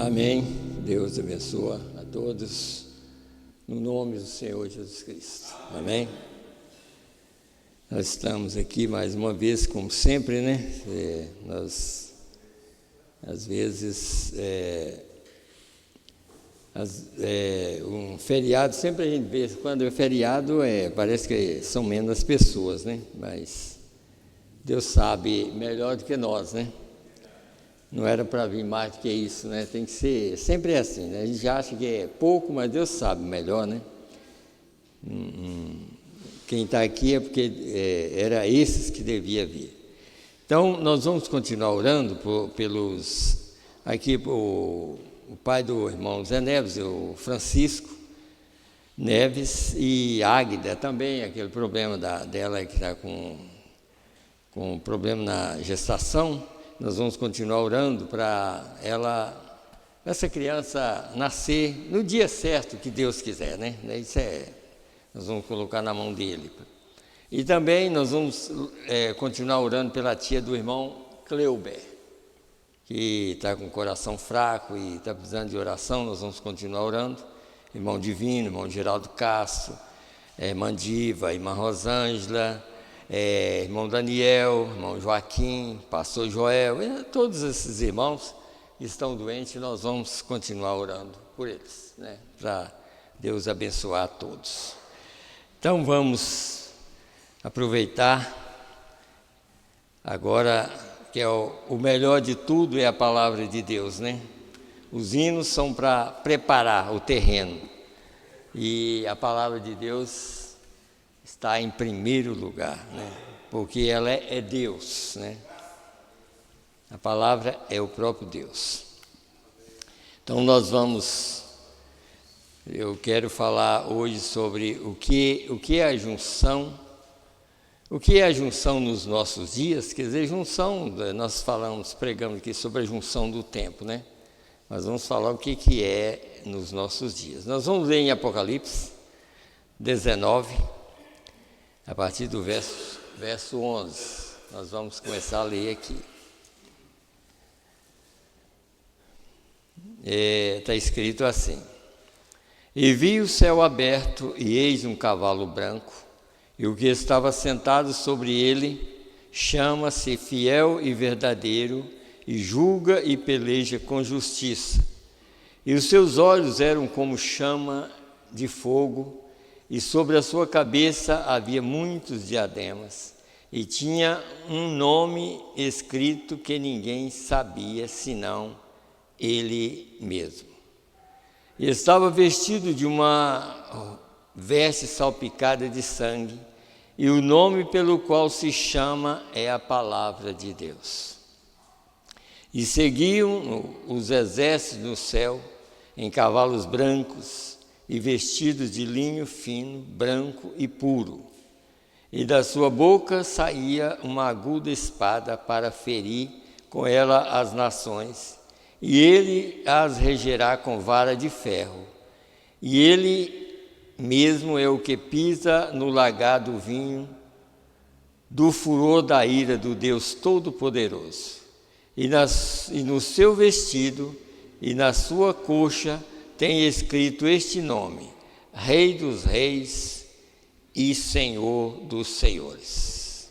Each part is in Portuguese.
Amém. Deus abençoa a todos, no nome do Senhor Jesus Cristo. Amém. Nós estamos aqui mais uma vez, como sempre, né? Nós, às vezes, um feriado, sempre a gente vê, quando é feriado, parece que são menos pessoas, né? Mas Deus sabe melhor do que nós, né? Não era para vir mais do que isso, né? Tem que ser, sempre é assim, né? A gente acha que é pouco, mas Deus sabe melhor, né? Quem está aqui é porque era esses que devia vir. Então, nós vamos continuar orando pelos... Aqui, o pai do irmão Zé Neves, o Francisco Neves, e Águida também, aquele problema dela que está com problema na gestação. Nós vamos continuar orando para essa criança nascer no dia certo que Deus quiser, né? Isso nós vamos colocar na mão dele. E também nós vamos continuar orando pela tia do irmão Cleuber, que está com o coração fraco e está precisando de oração. Nós vamos continuar orando. Irmão Divino, irmão Geraldo Castro, irmã Diva, irmã Rosângela, irmão Daniel, irmão Joaquim, pastor Joel, todos esses irmãos que estão doentes, nós vamos continuar orando por eles, né? Para Deus abençoar a todos. Então vamos aproveitar agora que o melhor de tudo é a palavra de Deus, né? Os hinos são para preparar o terreno e a palavra de Deus está em primeiro lugar, né? Porque ela é Deus, né? A palavra é o próprio Deus. Então eu quero falar hoje sobre o que é a junção. O que é a junção nos nossos dias? Quer dizer, junção, nós pregamos aqui sobre a junção do tempo, né? Mas vamos falar o que é nos nossos dias. Nós vamos ler em Apocalipse 19, a partir do verso 11, nós vamos começar a ler aqui. Está escrito assim: E vi o céu aberto, e eis um cavalo branco, e o que estava sentado sobre ele chama-se Fiel e Verdadeiro, e julga e peleja com justiça. E os seus olhos eram como chama de fogo, e sobre a sua cabeça havia muitos diademas, e tinha um nome escrito que ninguém sabia, senão ele mesmo. E estava vestido de uma veste salpicada de sangue, e o nome pelo qual se chama é a Palavra de Deus. E seguiam os exércitos no céu, em cavalos brancos, e vestidos de linho fino, branco e puro. E da sua boca saía uma aguda espada para ferir com ela as nações, e ele as regerá com vara de ferro. E ele mesmo é o que pisa no lagar do vinho, do furor da ira do Deus Todo-Poderoso. E no seu vestido e na sua coxa tem escrito este nome: Rei dos Reis e Senhor dos Senhores.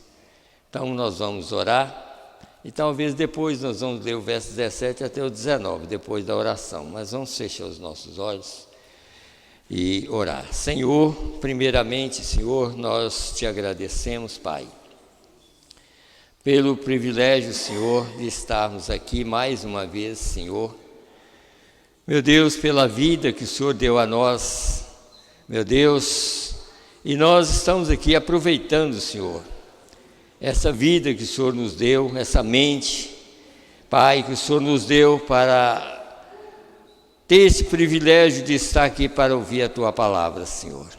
Então nós vamos orar, e talvez depois nós vamos ler o verso 17 até o 19, depois da oração, mas vamos fechar os nossos olhos e orar. Senhor, primeiramente, Senhor, nós te agradecemos, Pai, pelo privilégio, Senhor, de estarmos aqui mais uma vez, Senhor. Meu Deus, pela vida que o Senhor deu a nós, meu Deus, e nós estamos aqui aproveitando, Senhor, essa vida que o Senhor nos deu, essa mente, Pai, que o Senhor nos deu para ter esse privilégio de estar aqui para ouvir a Tua palavra, Senhor.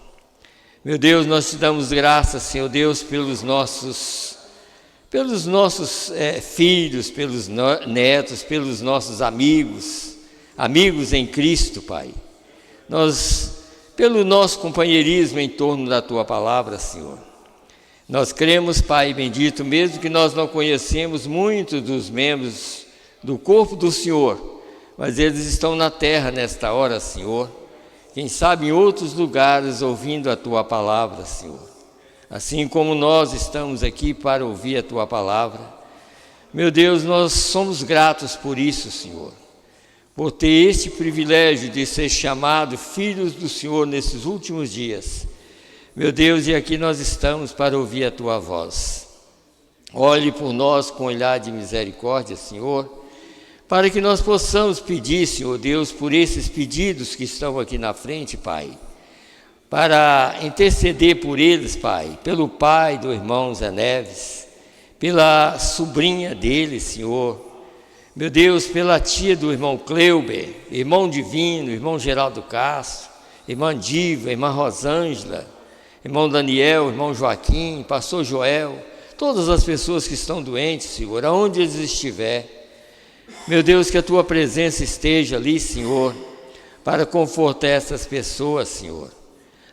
Meu Deus, nós te damos graças, Senhor Deus, pelos nossos filhos, pelos netos, pelos nossos amigos em Cristo, Pai. Pelo nosso companheirismo em torno da Tua palavra, Senhor. Nós cremos, Pai bendito, mesmo que nós não conhecemos muitos dos membros do corpo do Senhor, mas eles estão na terra nesta hora, Senhor. Quem sabe em outros lugares ouvindo a Tua palavra, Senhor. Assim como nós estamos aqui para ouvir a Tua palavra. Meu Deus, nós somos gratos por isso, Senhor. Por ter este privilégio de ser chamado filhos do Senhor nesses últimos dias. Meu Deus, e aqui nós estamos para ouvir a Tua voz. Olhe por nós com olhar de misericórdia, Senhor, para que nós possamos pedir, Senhor Deus, por esses pedidos que estão aqui na frente, Pai, para interceder por eles, Pai, pelo pai do irmão Zé Neves, pela sobrinha dele, Senhor, meu Deus, pela tia do irmão Cleuber, irmão Divino, irmão Geraldo Castro, irmã Diva, irmã Rosângela, irmão Daniel, irmão Joaquim, pastor Joel, todas as pessoas que estão doentes, Senhor, aonde eles estiverem. Meu Deus, que a Tua presença esteja ali, Senhor, para confortar essas pessoas, Senhor.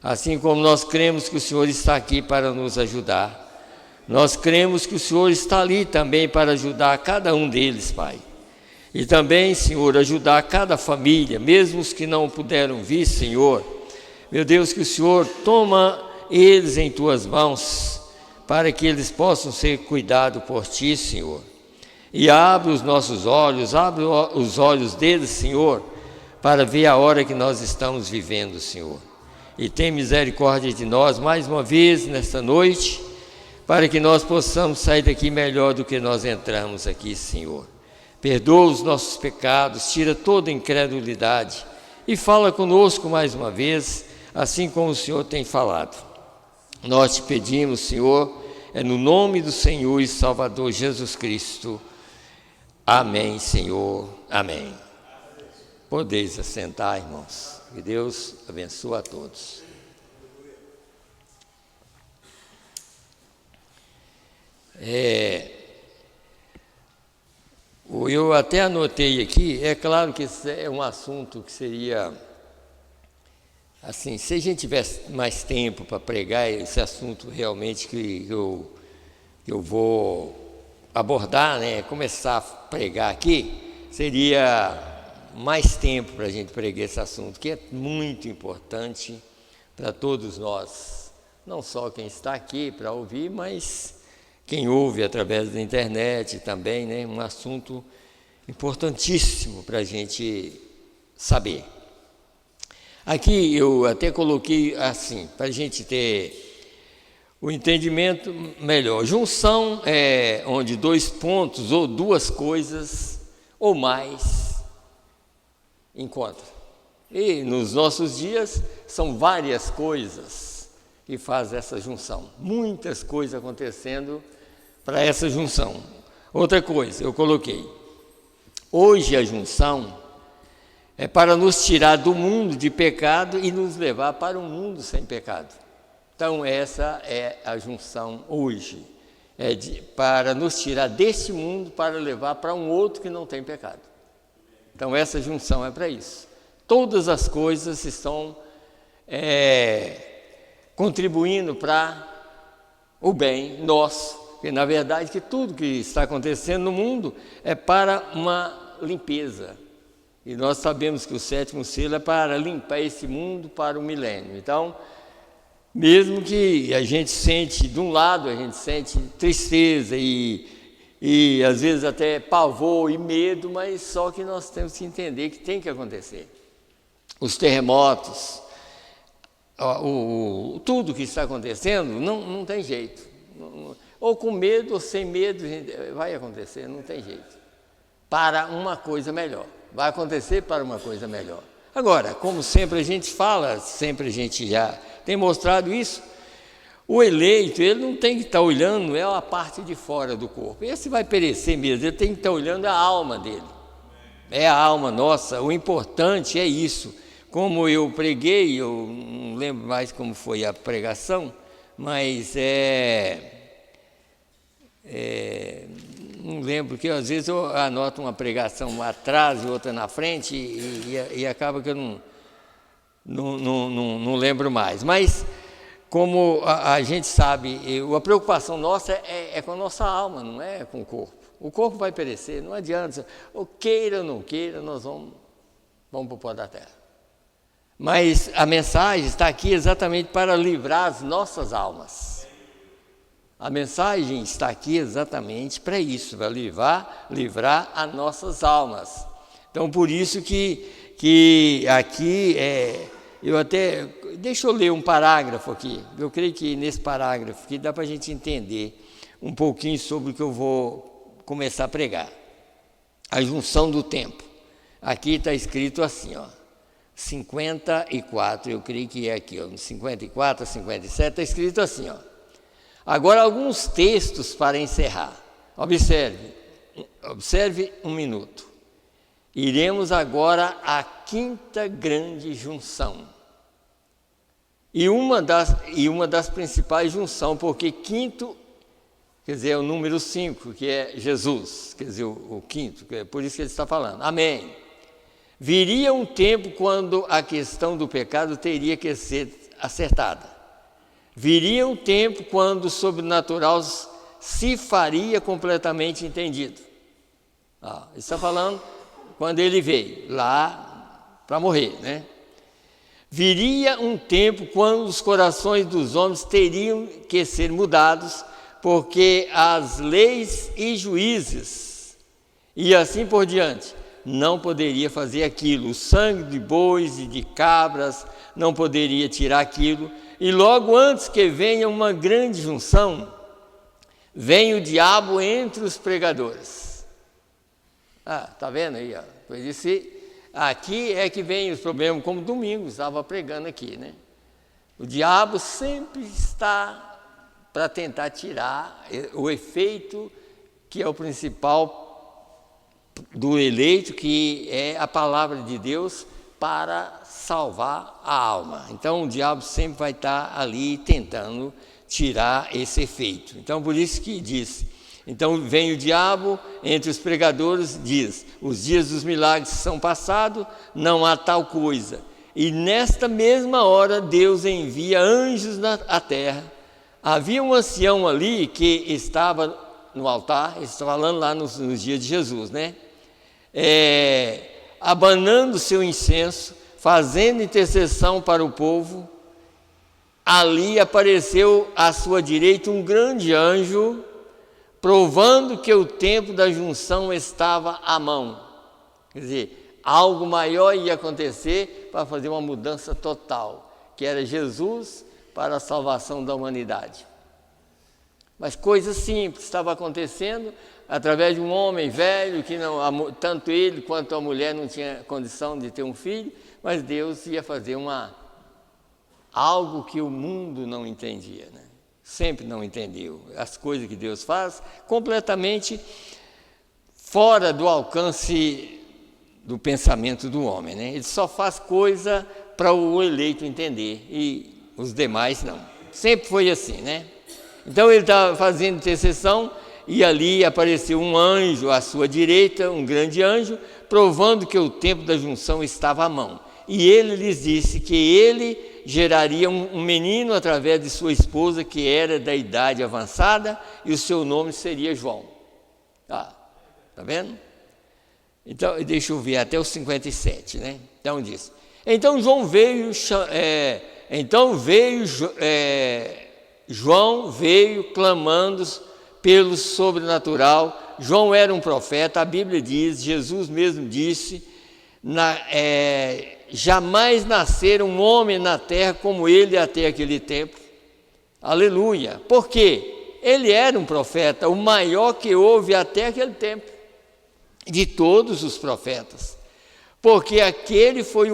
Assim como nós cremos que o Senhor está aqui para nos ajudar. Nós cremos que o Senhor está ali também para ajudar cada um deles, Pai. E também, Senhor, ajudar cada família, mesmo os que não puderam vir, Senhor. Meu Deus, que o Senhor toma eles em Tuas mãos, para que eles possam ser cuidados por Ti, Senhor. E abre os nossos olhos, abre os olhos deles, Senhor, para ver a hora que nós estamos vivendo, Senhor. E tem misericórdia de nós mais uma vez nesta noite, para que nós possamos sair daqui melhor do que nós entramos aqui, Senhor. Perdoa os nossos pecados, tira toda incredulidade e fala conosco mais uma vez, assim como o Senhor tem falado. Nós te pedimos, Senhor, é no nome do Senhor e Salvador Jesus Cristo. Amém, Senhor. Amém. Podeis assentar, irmãos. Que Deus abençoe a todos. Eu até anotei aqui, é claro que esse é um assunto que seria, assim, se a gente tivesse mais tempo para pregar esse assunto realmente que eu vou abordar, né, começar a pregar aqui, seria mais tempo para a gente pregar esse assunto, que é muito importante para todos nós, não só quem está aqui para ouvir, mas quem ouve através da internet também, né? Um assunto importantíssimo para a gente saber. Aqui eu até coloquei assim, para a gente ter o entendimento melhor. Junção é onde dois pontos ou duas coisas ou mais encontram. E nos nossos dias são várias coisas que fazem essa junção. Muitas coisas acontecendo para essa junção. Outra coisa, eu coloquei. Hoje a junção é para nos tirar do mundo de pecado e nos levar para um mundo sem pecado. Então essa é a junção hoje. Para nos tirar deste mundo para levar para um outro que não tem pecado. Então essa junção é para isso. Todas as coisas estão contribuindo para o bem nosso. Porque, na verdade, que tudo que está acontecendo no mundo é para uma limpeza. E nós sabemos que o sétimo selo é para limpar esse mundo para o milênio. Então, mesmo que a gente sente, de um lado, a gente sente tristeza e às vezes até pavor e medo, mas só que nós temos que entender que tem que acontecer. Os terremotos, tudo que está acontecendo, não tem jeito. Ou com medo ou sem medo, vai acontecer, não tem jeito. Para uma coisa melhor. Vai acontecer para uma coisa melhor. Agora, como sempre a gente fala, sempre a gente já tem mostrado isso, o eleito, ele não tem que estar olhando a parte de fora do corpo. Esse vai perecer mesmo, ele tem que estar olhando a alma dele. É a alma nossa, o importante é isso. Como eu preguei, eu não lembro mais como foi a pregação, mas não lembro, que às vezes eu anoto uma pregação atrás e outra na frente e acaba que eu não lembro mais. Mas, como a gente sabe, a preocupação nossa é com a nossa alma, não é com o corpo. O corpo vai perecer, não adianta. Ou queira ou não queira, nós vamos vamos para o pó da terra. Mas a mensagem está aqui exatamente para livrar as nossas almas. A mensagem está aqui exatamente para isso, para livrar as nossas almas. Então, por isso que aqui, deixa eu ler um parágrafo aqui. Eu creio que nesse parágrafo aqui dá para a gente entender um pouquinho sobre o que eu vou começar a pregar. A junção do tempo. Aqui está escrito assim, 54, eu creio que é aqui, no 54 a 57, está escrito assim, Agora, alguns textos para encerrar. Observe um minuto. Iremos agora à quinta grande junção. E uma das principais junções, porque quinto, quer dizer, é o número 5, que é Jesus, quer dizer, o quinto, que é por isso que ele está falando. Amém. Viria um tempo quando a questão do pecado teria que ser acertada. Viria um tempo quando o sobrenatural se faria completamente entendido. Ele está falando quando ele veio lá para morrer, né? Viria um tempo quando os corações dos homens teriam que ser mudados, porque as leis e juízes, e assim por diante, não poderia fazer aquilo. O sangue de bois e de cabras não poderia tirar aquilo. E logo antes que venha uma grande junção, vem o diabo entre os pregadores. Está vendo aí? Pois isso, aqui é que vem os problemas, como domingo estava pregando aqui, né? O diabo sempre está para tentar tirar o efeito que é o principal do eleito, que é a palavra de Deus para salvar a alma. Então o diabo sempre vai estar ali tentando tirar esse efeito. Então por isso que diz, então vem o diabo entre os pregadores, diz, os dias dos milagres são passados, não há tal coisa. E nesta mesma hora Deus envia anjos à terra. Havia um ancião ali que estava no altar, ele está falando lá nos dias de Jesus, né? Abanando seu incenso, fazendo intercessão para o povo. Ali apareceu à sua direita um grande anjo, provando que o tempo da junção estava à mão. Quer dizer, algo maior ia acontecer para fazer uma mudança total, que era Jesus para a salvação da humanidade. Mas coisa simples estava acontecendo através de um homem velho, que não, tanto ele quanto a mulher não tinha condição de ter um filho, mas Deus ia fazer algo que o mundo não entendia, né? Sempre não entendeu. As coisas que Deus faz, completamente fora do alcance do pensamento do homem, né? Ele só faz coisa para o eleito entender, e os demais não. Sempre foi assim, né? Então ele estava fazendo intercessão, e ali apareceu um anjo à sua direita, um grande anjo, provando que o tempo da junção estava à mão. E ele lhes disse que ele geraria um menino através de sua esposa, que era da idade avançada, e o seu nome seria João. Tá vendo? Então, deixa eu ver até o 57, né? Então diz, João veio clamando pelo sobrenatural. João era um profeta, a Bíblia diz, Jesus mesmo disse, jamais nascera um homem na terra como ele até aquele tempo. Aleluia! Por quê? Ele era um profeta, o maior que houve até aquele tempo, de todos os profetas. Porque aquele foi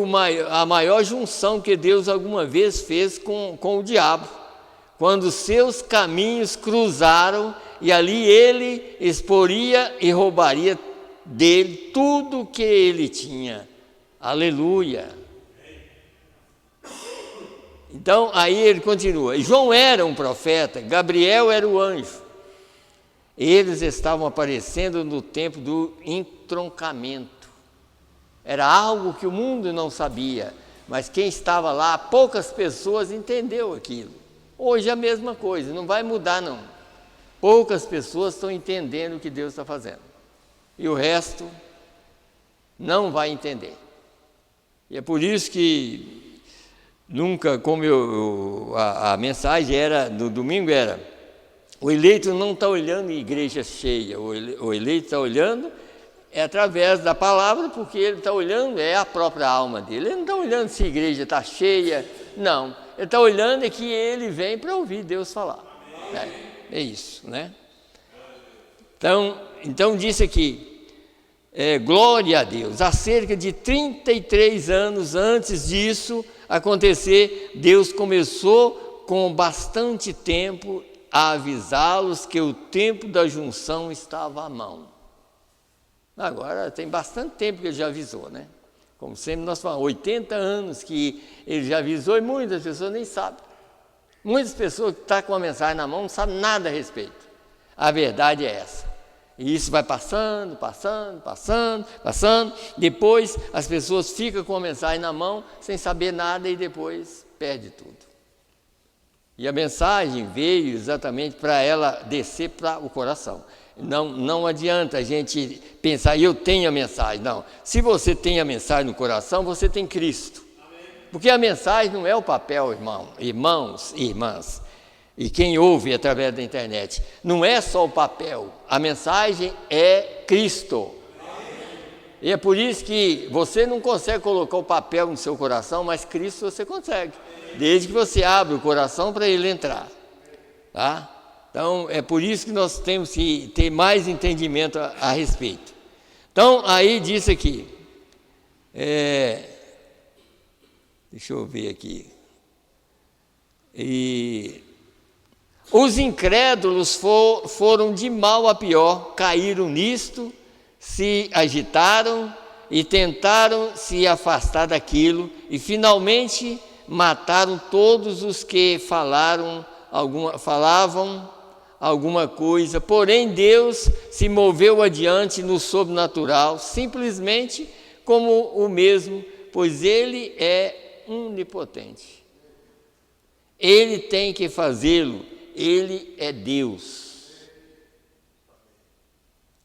a maior junção que Deus alguma vez fez com o diabo, quando seus caminhos cruzaram, e ali ele exporia e roubaria dele tudo o que ele tinha. Aleluia! Então aí ele continua, João era um profeta, Gabriel era o anjo. Eles estavam aparecendo no tempo do entroncamento. Era algo que o mundo não sabia, mas quem estava lá, poucas pessoas entendeu aquilo. Hoje é a mesma coisa, não vai mudar não. Poucas pessoas estão entendendo o que Deus está fazendo, e o resto não vai entender. E é por isso que nunca, como a mensagem era, do domingo era, o eleito não está olhando em igreja cheia, o eleito está olhando através da palavra, porque ele está olhando, é a própria alma dele, ele não está olhando se a igreja está cheia, não, ele está olhando que ele vem para ouvir Deus falar, é isso, né? Então disse aqui, glória a Deus, há cerca de 33 anos antes disso acontecer, Deus começou com bastante tempo a avisá-los que o tempo da junção estava à mão. Agora tem bastante tempo que ele já avisou, né? Como sempre nós falamos, 80 anos que ele já avisou e muitas pessoas nem sabem. Muitas pessoas que estão com a mensagem na mão não sabem nada a respeito. A verdade é essa. E isso vai passando, depois as pessoas ficam com a mensagem na mão sem saber nada e depois perde tudo. E a mensagem veio exatamente para ela descer para o coração. Não adianta a gente pensar, eu tenho a mensagem, não. Se você tem a mensagem no coração, você tem Cristo. Porque a mensagem não é o papel, irmãos e irmãs. E quem ouve através da internet, não é só o papel, a mensagem é Cristo. E é por isso que você não consegue colocar o papel no seu coração, mas Cristo você consegue, desde que você abre o coração para ele entrar, tá? Então é por isso que nós temos que ter mais entendimento a respeito. Então aí diz aqui, deixa eu ver aqui, os incrédulos foram de mal a pior, caíram nisto, se agitaram e tentaram se afastar daquilo e finalmente mataram todos os que falavam alguma coisa. Porém Deus se moveu adiante no sobrenatural, simplesmente como o mesmo, pois Ele é onipotente. Ele tem que fazê-lo. Ele é Deus.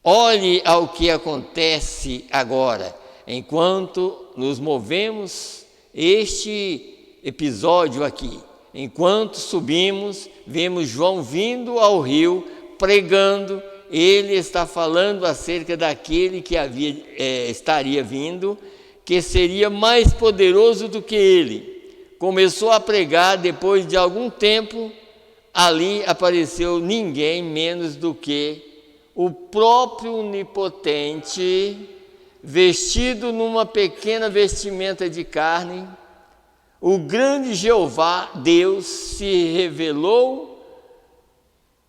Olhe ao que acontece agora, enquanto nos movemos este episódio aqui. Enquanto subimos, vemos João vindo ao rio, pregando. Ele está falando acerca daquele que estaria vindo, que seria mais poderoso do que ele. Começou a pregar, depois de algum tempo, ali apareceu ninguém menos do que o próprio onipotente, vestido numa pequena vestimenta de carne. O grande Jeová, Deus, se revelou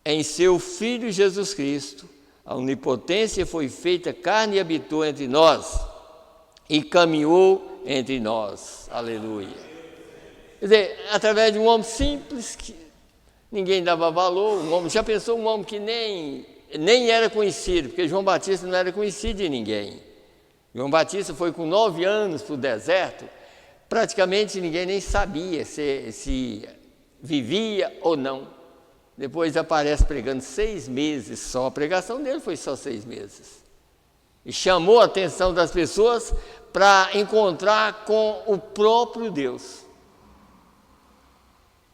em seu Filho Jesus Cristo. A onipotência foi feita carne e habitou entre nós e caminhou entre nós. Aleluia. Quer dizer, através de um homem simples que ninguém dava valor, já pensou um homem que nem era conhecido, porque João Batista não era conhecido de ninguém. João Batista foi com 9 anos para o deserto, praticamente ninguém nem sabia se vivia ou não. Depois aparece pregando 6 meses só, a pregação dele foi só 6 meses. E chamou a atenção das pessoas para encontrar com o próprio Deus.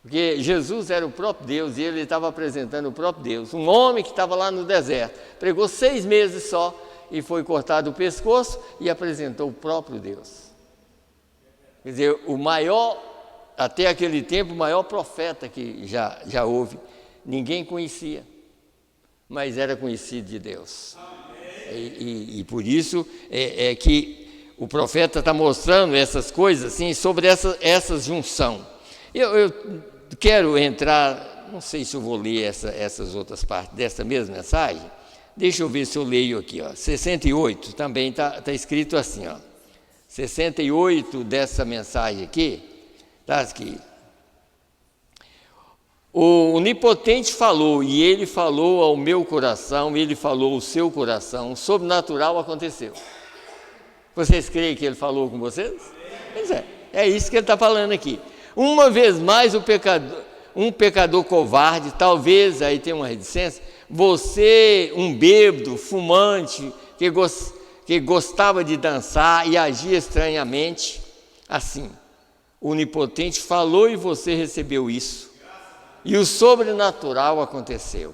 Porque Jesus era o próprio Deus e ele estava apresentando o próprio Deus. Um homem que estava lá no deserto, pregou 6 meses só e foi cortado o pescoço e apresentou o próprio Deus. Quer dizer, o maior, até aquele tempo, o maior profeta que já houve. Ninguém conhecia, mas era conhecido de Deus. E por isso é que o profeta está mostrando essas coisas assim, sobre essa junção. Eu quero entrar, não sei se eu vou ler essas outras partes dessa mesma mensagem. Deixa eu ver se eu leio aqui, 68, também está escrito assim, 68 dessa mensagem aqui, está aqui. O onipotente falou, e ele falou ao meu coração, ele falou ao seu coração, o sobrenatural aconteceu. Vocês creem que ele falou com vocês? Pois é isso que ele está falando aqui. Uma vez mais um pecador covarde, talvez, aí tem uma reticência, você, um bêbado, fumante, que gostava de dançar e agia estranhamente, Assim, o Onipotente falou e você recebeu isso. E o sobrenatural aconteceu.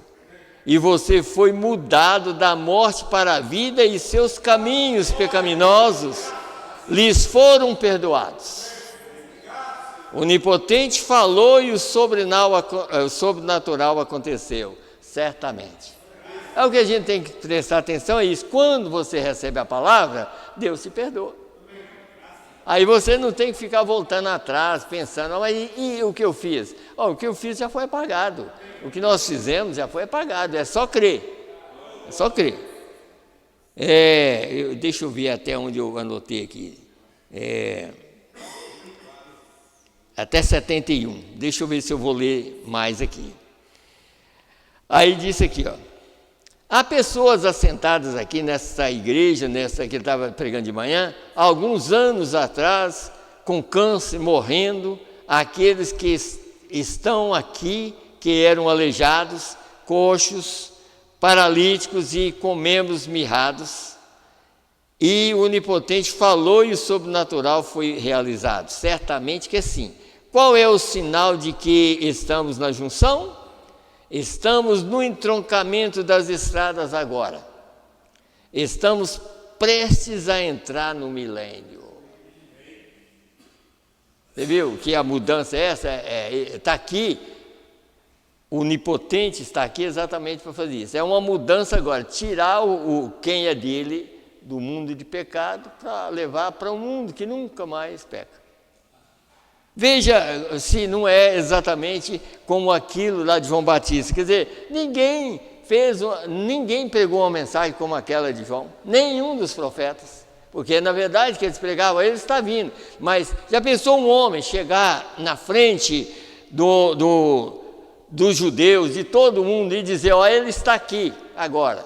E você foi mudado da morte para a vida e seus caminhos pecaminosos lhes foram perdoados. O Onipotente falou e o sobrenatural aconteceu, certamente. É o que a gente tem que prestar atenção, é isso. Quando você recebe a palavra, Deus te perdoa. Aí você não tem que ficar voltando atrás, pensando, mas e o que eu fiz? O que eu fiz já foi apagado. O que nós fizemos já foi apagado, é só crer. É só crer. Deixa eu ver até onde eu anotei aqui. Até 71. Deixa eu ver se eu vou ler mais aqui. Aí disse aqui, há pessoas assentadas aqui nessa igreja, nessa que ele estava pregando de manhã, há alguns anos atrás, com câncer, morrendo, aqueles que estão aqui, que eram aleijados, coxos, paralíticos e com membros mirrados. E o Onipotente falou e o sobrenatural foi realizado. Certamente que sim. Qual é o sinal de que estamos na junção? Estamos no entroncamento das estradas agora. Estamos prestes a entrar no milênio. Você viu que a mudança é essa? Está aqui. O Onipotente está aqui exatamente para fazer isso. É uma mudança agora. Tirar quem é dele do mundo de pecado para levar para um mundo que nunca mais peca. Veja se não é exatamente como aquilo lá de João Batista. Quer dizer, ninguém pregou uma mensagem como aquela de João, nenhum dos profetas, porque na verdade que eles pregavam, ele está vindo. Mas já pensou um homem chegar na frente dos judeus, de todo mundo, e dizer, ele está aqui agora?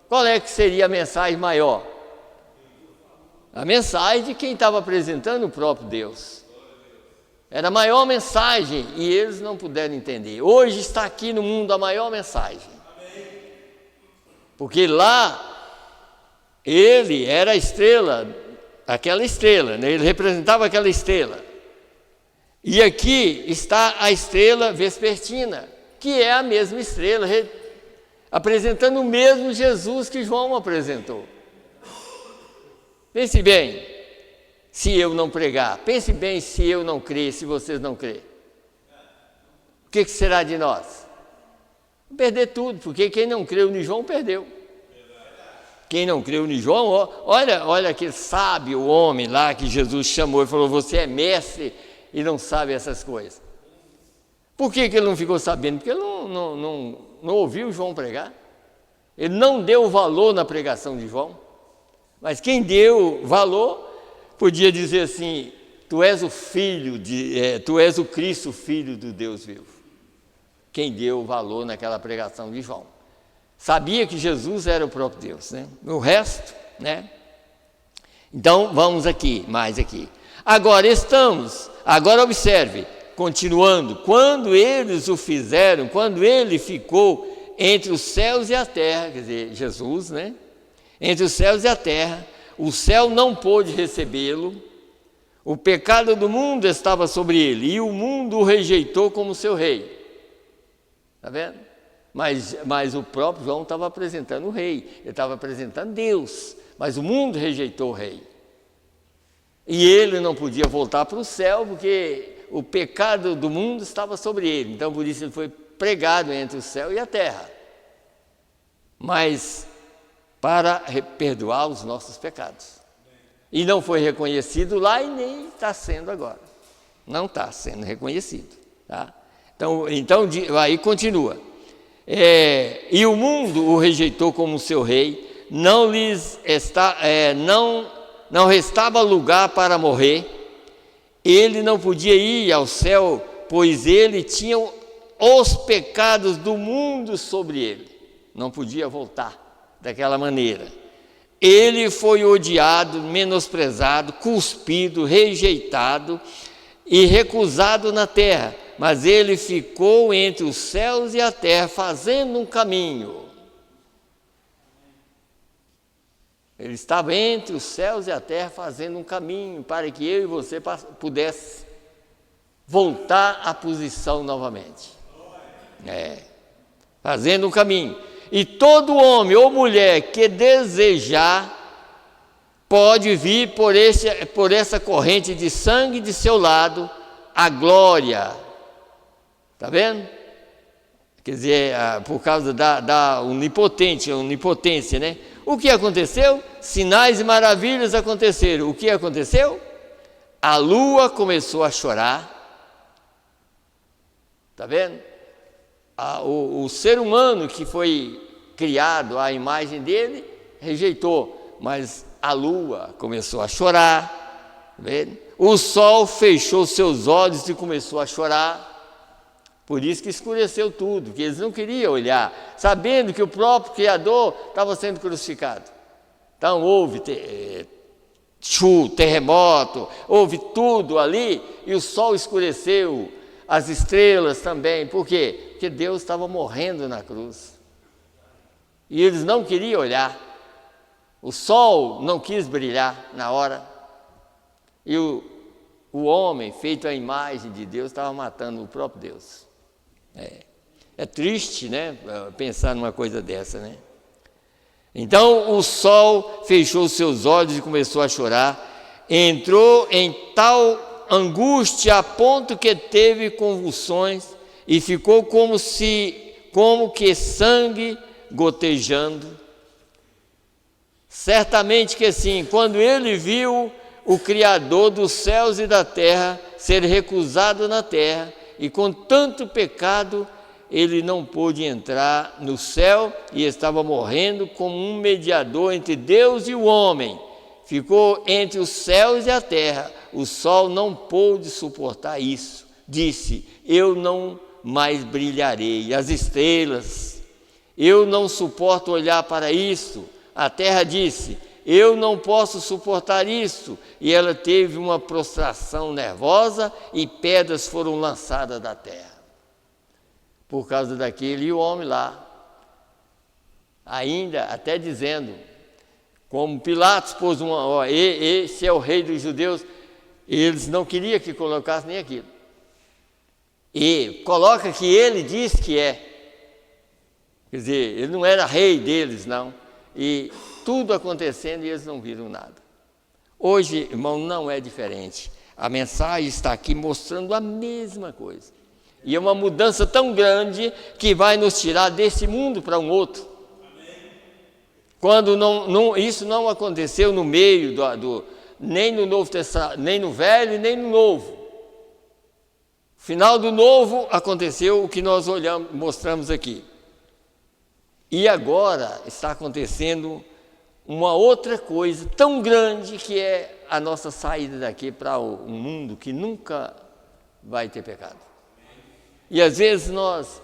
Qual é que seria a mensagem maior? A mensagem de quem estava apresentando o próprio Deus. Era a maior mensagem e eles não puderam entender. Hoje está aqui no mundo a maior mensagem. Porque lá ele era a estrela, aquela estrela, né? Ele representava aquela estrela. E aqui está a estrela vespertina, que é a mesma estrela, apresentando o mesmo Jesus que João apresentou. Pense bem. Se eu não pregar, pense bem se eu não crer, se vocês não crerem. O que será de nós? Perder tudo, porque quem não creu em João perdeu. Quem não creu em João, olha aquele sábio homem lá que Jesus chamou e falou, você é mestre e não sabe essas coisas. Por que ele não ficou sabendo? Porque ele não ouviu João pregar. Ele não deu valor na pregação de João. Mas quem deu valor podia dizer assim, tu és o Cristo, filho do Deus vivo. Quem deu valor naquela pregação de João. Sabia que Jesus era o próprio Deus, né? O resto, né? Então, vamos aqui, mais aqui. Agora observe, continuando, quando eles o fizeram, quando ele ficou entre os céus e a terra, quer dizer, Jesus, né? Entre os céus e a terra, o céu não pôde recebê-lo, o pecado do mundo estava sobre ele, e o mundo o rejeitou como seu rei. Está vendo? Mas o próprio João estava apresentando o rei, ele estava apresentando Deus, mas o mundo rejeitou o rei. E ele não podia voltar para o céu, porque o pecado do mundo estava sobre ele, então por isso ele foi pregado entre o céu e a terra. Mas para perdoar os nossos pecados. E não foi reconhecido lá e nem está sendo agora. Não está sendo reconhecido. Tá? Então aí continua. E o mundo o rejeitou como seu rei, não restava lugar para morrer, ele não podia ir ao céu, pois ele tinha os pecados do mundo sobre ele. Não podia voltar daquela maneira. Ele foi odiado, menosprezado, cuspido, rejeitado e recusado na terra, mas ele ficou entre os céus e a terra, fazendo um caminho. Ele estava entre os céus e a terra fazendo um caminho para que eu e você pudesse voltar à posição novamente. Fazendo um caminho. E todo homem ou mulher que desejar pode vir por essa corrente de sangue de seu lado a glória. Está vendo? Quer dizer, por causa da onipotência, né? O que aconteceu? Sinais e maravilhas aconteceram. O que aconteceu? A lua começou a chorar. Está vendo? O ser humano que foi criado à imagem dele rejeitou, mas a lua começou a chorar. Tá vendo? O sol fechou seus olhos e começou a chorar. Por isso que escureceu tudo, que eles não queriam olhar, sabendo que o próprio Criador estava sendo crucificado. Então houve chuva, terremoto, houve tudo ali, e o sol escureceu, as estrelas também. Por quê? Porque Deus estava morrendo na cruz. E eles não queriam olhar. O sol não quis brilhar na hora. E o homem, feito à imagem de Deus, estava matando o próprio Deus. É triste, né? Pensar numa coisa dessa, né? Então o sol fechou seus olhos e começou a chorar. Entrou em tal angústia a ponto que teve convulsões e ficou como que sangue gotejando. Certamente que sim, quando ele viu o Criador dos céus e da terra ser recusado na terra, e com tanto pecado, ele não pôde entrar no céu e estava morrendo como um mediador entre Deus e o homem. Ficou entre os céus e a terra. O sol não pôde suportar isso. Disse: eu não mais brilharei. As estrelas: eu não suporto olhar para isso. A terra disse: eu não posso suportar isso. E ela teve uma prostração nervosa e pedras foram lançadas da terra. Por causa daquele, e o homem lá, ainda até dizendo, como Pilatos pôs esse é o rei dos judeus, eles não queriam que colocasse nem aquilo. E coloca que ele diz que é. Quer dizer, ele não era rei deles, não. E tudo acontecendo e eles não viram nada. Hoje, irmão, não é diferente. A mensagem está aqui mostrando a mesma coisa. E é uma mudança tão grande que vai nos tirar desse mundo para um outro. Quando isso não aconteceu no meio nem no Novo Testamento, nem no Velho, nem no Novo. Final do Novo aconteceu o que nós mostramos aqui. E agora está acontecendo uma outra coisa tão grande, que é a nossa saída daqui para um mundo que nunca vai ter pecado. E às vezes nós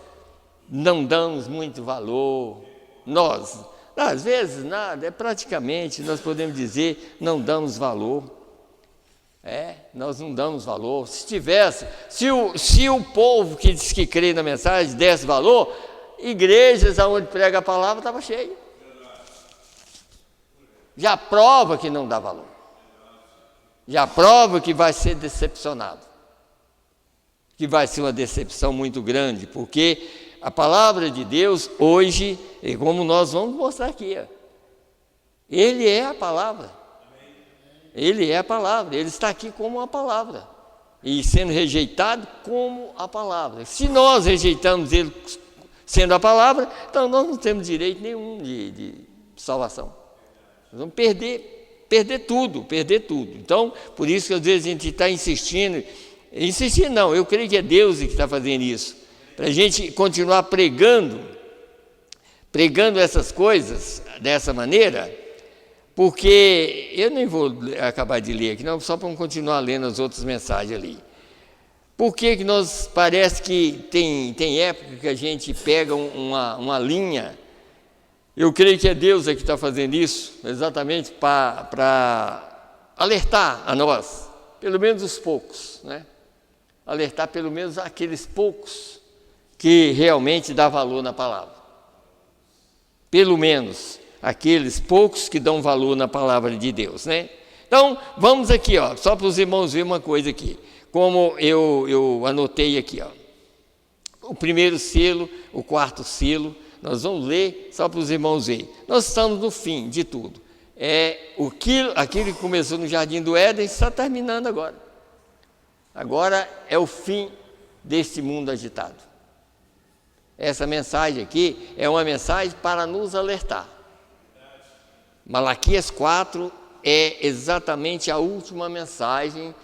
não damos muito valor, às vezes nada, praticamente nós podemos dizer, não damos valor. Nós não damos valor. Se o povo que diz que crê na mensagem desse valor, igrejas onde prega a palavra estava cheia. Já prova que não dá valor. Já prova que vai ser decepcionado. Que vai ser uma decepção muito grande, porque a palavra de Deus hoje, como nós vamos mostrar aqui, Ele é a palavra. Ele é a palavra, Ele está aqui como a palavra. E sendo rejeitado como a palavra. Se nós rejeitamos Ele sendo a palavra, então nós não temos direito nenhum de salvação. Nós vamos perder tudo. Então, por isso que às vezes a gente está insistindo não, eu creio que é Deus que está fazendo isso, para a gente continuar pregando essas coisas dessa maneira, porque eu nem vou acabar de ler aqui, não, só para continuar lendo as outras mensagens ali. Por que nós parece que tem época que a gente pega uma linha? Eu creio que é Deus que está fazendo isso, exatamente para alertar a nós, pelo menos os poucos, né? Alertar pelo menos aqueles poucos que realmente dá valor na palavra. Pelo menos aqueles poucos que dão valor na palavra de Deus, né? Então, vamos aqui, ó, só para os irmãos verem uma coisa aqui, como eu anotei aqui, ó. O primeiro selo, o quarto selo, nós vamos ler só para os irmãos verem. Nós estamos no fim de tudo. Aquilo que começou no Jardim do Éden está terminando agora. Agora é o fim desse mundo agitado. Essa mensagem aqui é uma mensagem para nos alertar. Malaquias 4 é exatamente a última mensagem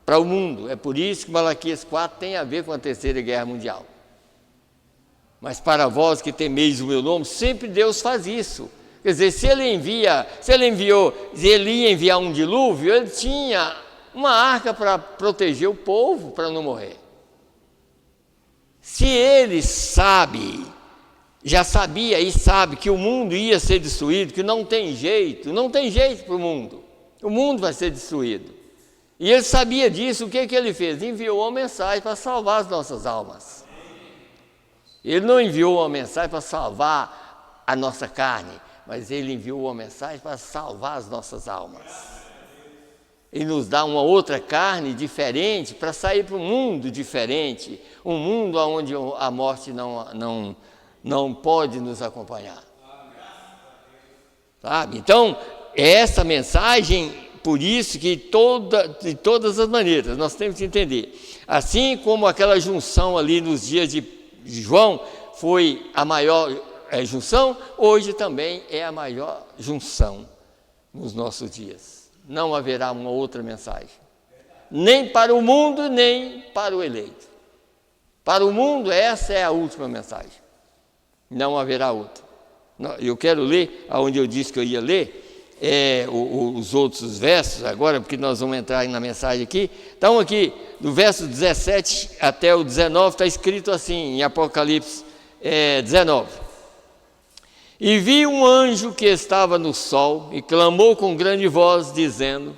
para o mundo. É por isso que Malaquias 4 tem a ver com a Terceira Guerra Mundial. Mas para vós que temeis o meu nome, sempre Deus faz isso. Quer dizer, se ele ia enviar um dilúvio, ele tinha uma arca para proteger o povo, para não morrer. Se ele já sabia e sabe que o mundo ia ser destruído, que não tem jeito para o mundo vai ser destruído. E ele sabia disso, o que ele fez? Enviou uma mensagem para salvar as nossas almas. Ele não enviou uma mensagem para salvar a nossa carne, mas ele enviou uma mensagem para salvar as nossas almas. E nos dá uma outra carne diferente para sair para um mundo diferente, um mundo onde a morte não pode nos acompanhar. Sabe? Então, essa mensagem, por isso que de todas as maneiras, nós temos que entender. Assim como aquela junção ali nos dias de João foi a maior junção, hoje também é a maior junção nos nossos dias. Não haverá uma outra mensagem, nem para o mundo, nem para o eleito. Para o mundo, essa é a última mensagem, não haverá outra. Eu quero ler, onde eu disse que eu ia ler, os outros versos agora, porque nós vamos entrar na mensagem aqui. Então aqui, do verso 17 até o 19, está escrito assim, em Apocalipse 19. E vi um anjo que estava no sol e clamou com grande voz, dizendo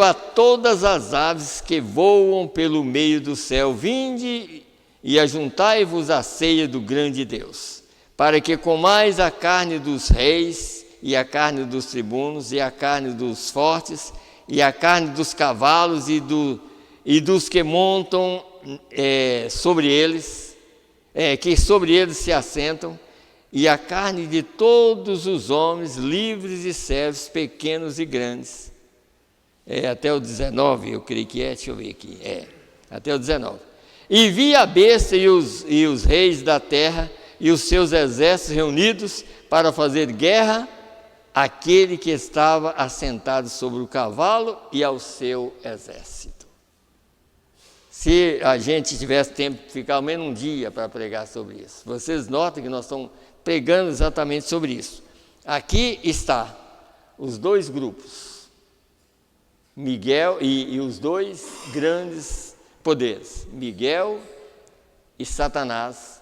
a todas as aves que voam pelo meio do céu: vinde e ajuntai-vos à ceia do grande Deus, para que comais a carne dos reis, e a carne dos tribunos, e a carne dos fortes, e a carne dos cavalos, e dos que montam sobre eles, que sobre eles se assentam, e a carne de todos os homens, livres e servos, pequenos e grandes. Até o 19, eu creio que deixa eu ver aqui, até o 19. E vi a besta e os reis da terra e os seus exércitos reunidos para fazer guerra àquele que estava assentado sobre o cavalo e ao seu exército. Se a gente tivesse tempo de ficar ao menos um dia para pregar sobre isso, vocês notam que nós estamos pregando exatamente sobre isso. Aqui está os dois grupos, Miguel e os dois grandes poderes, Miguel e Satanás,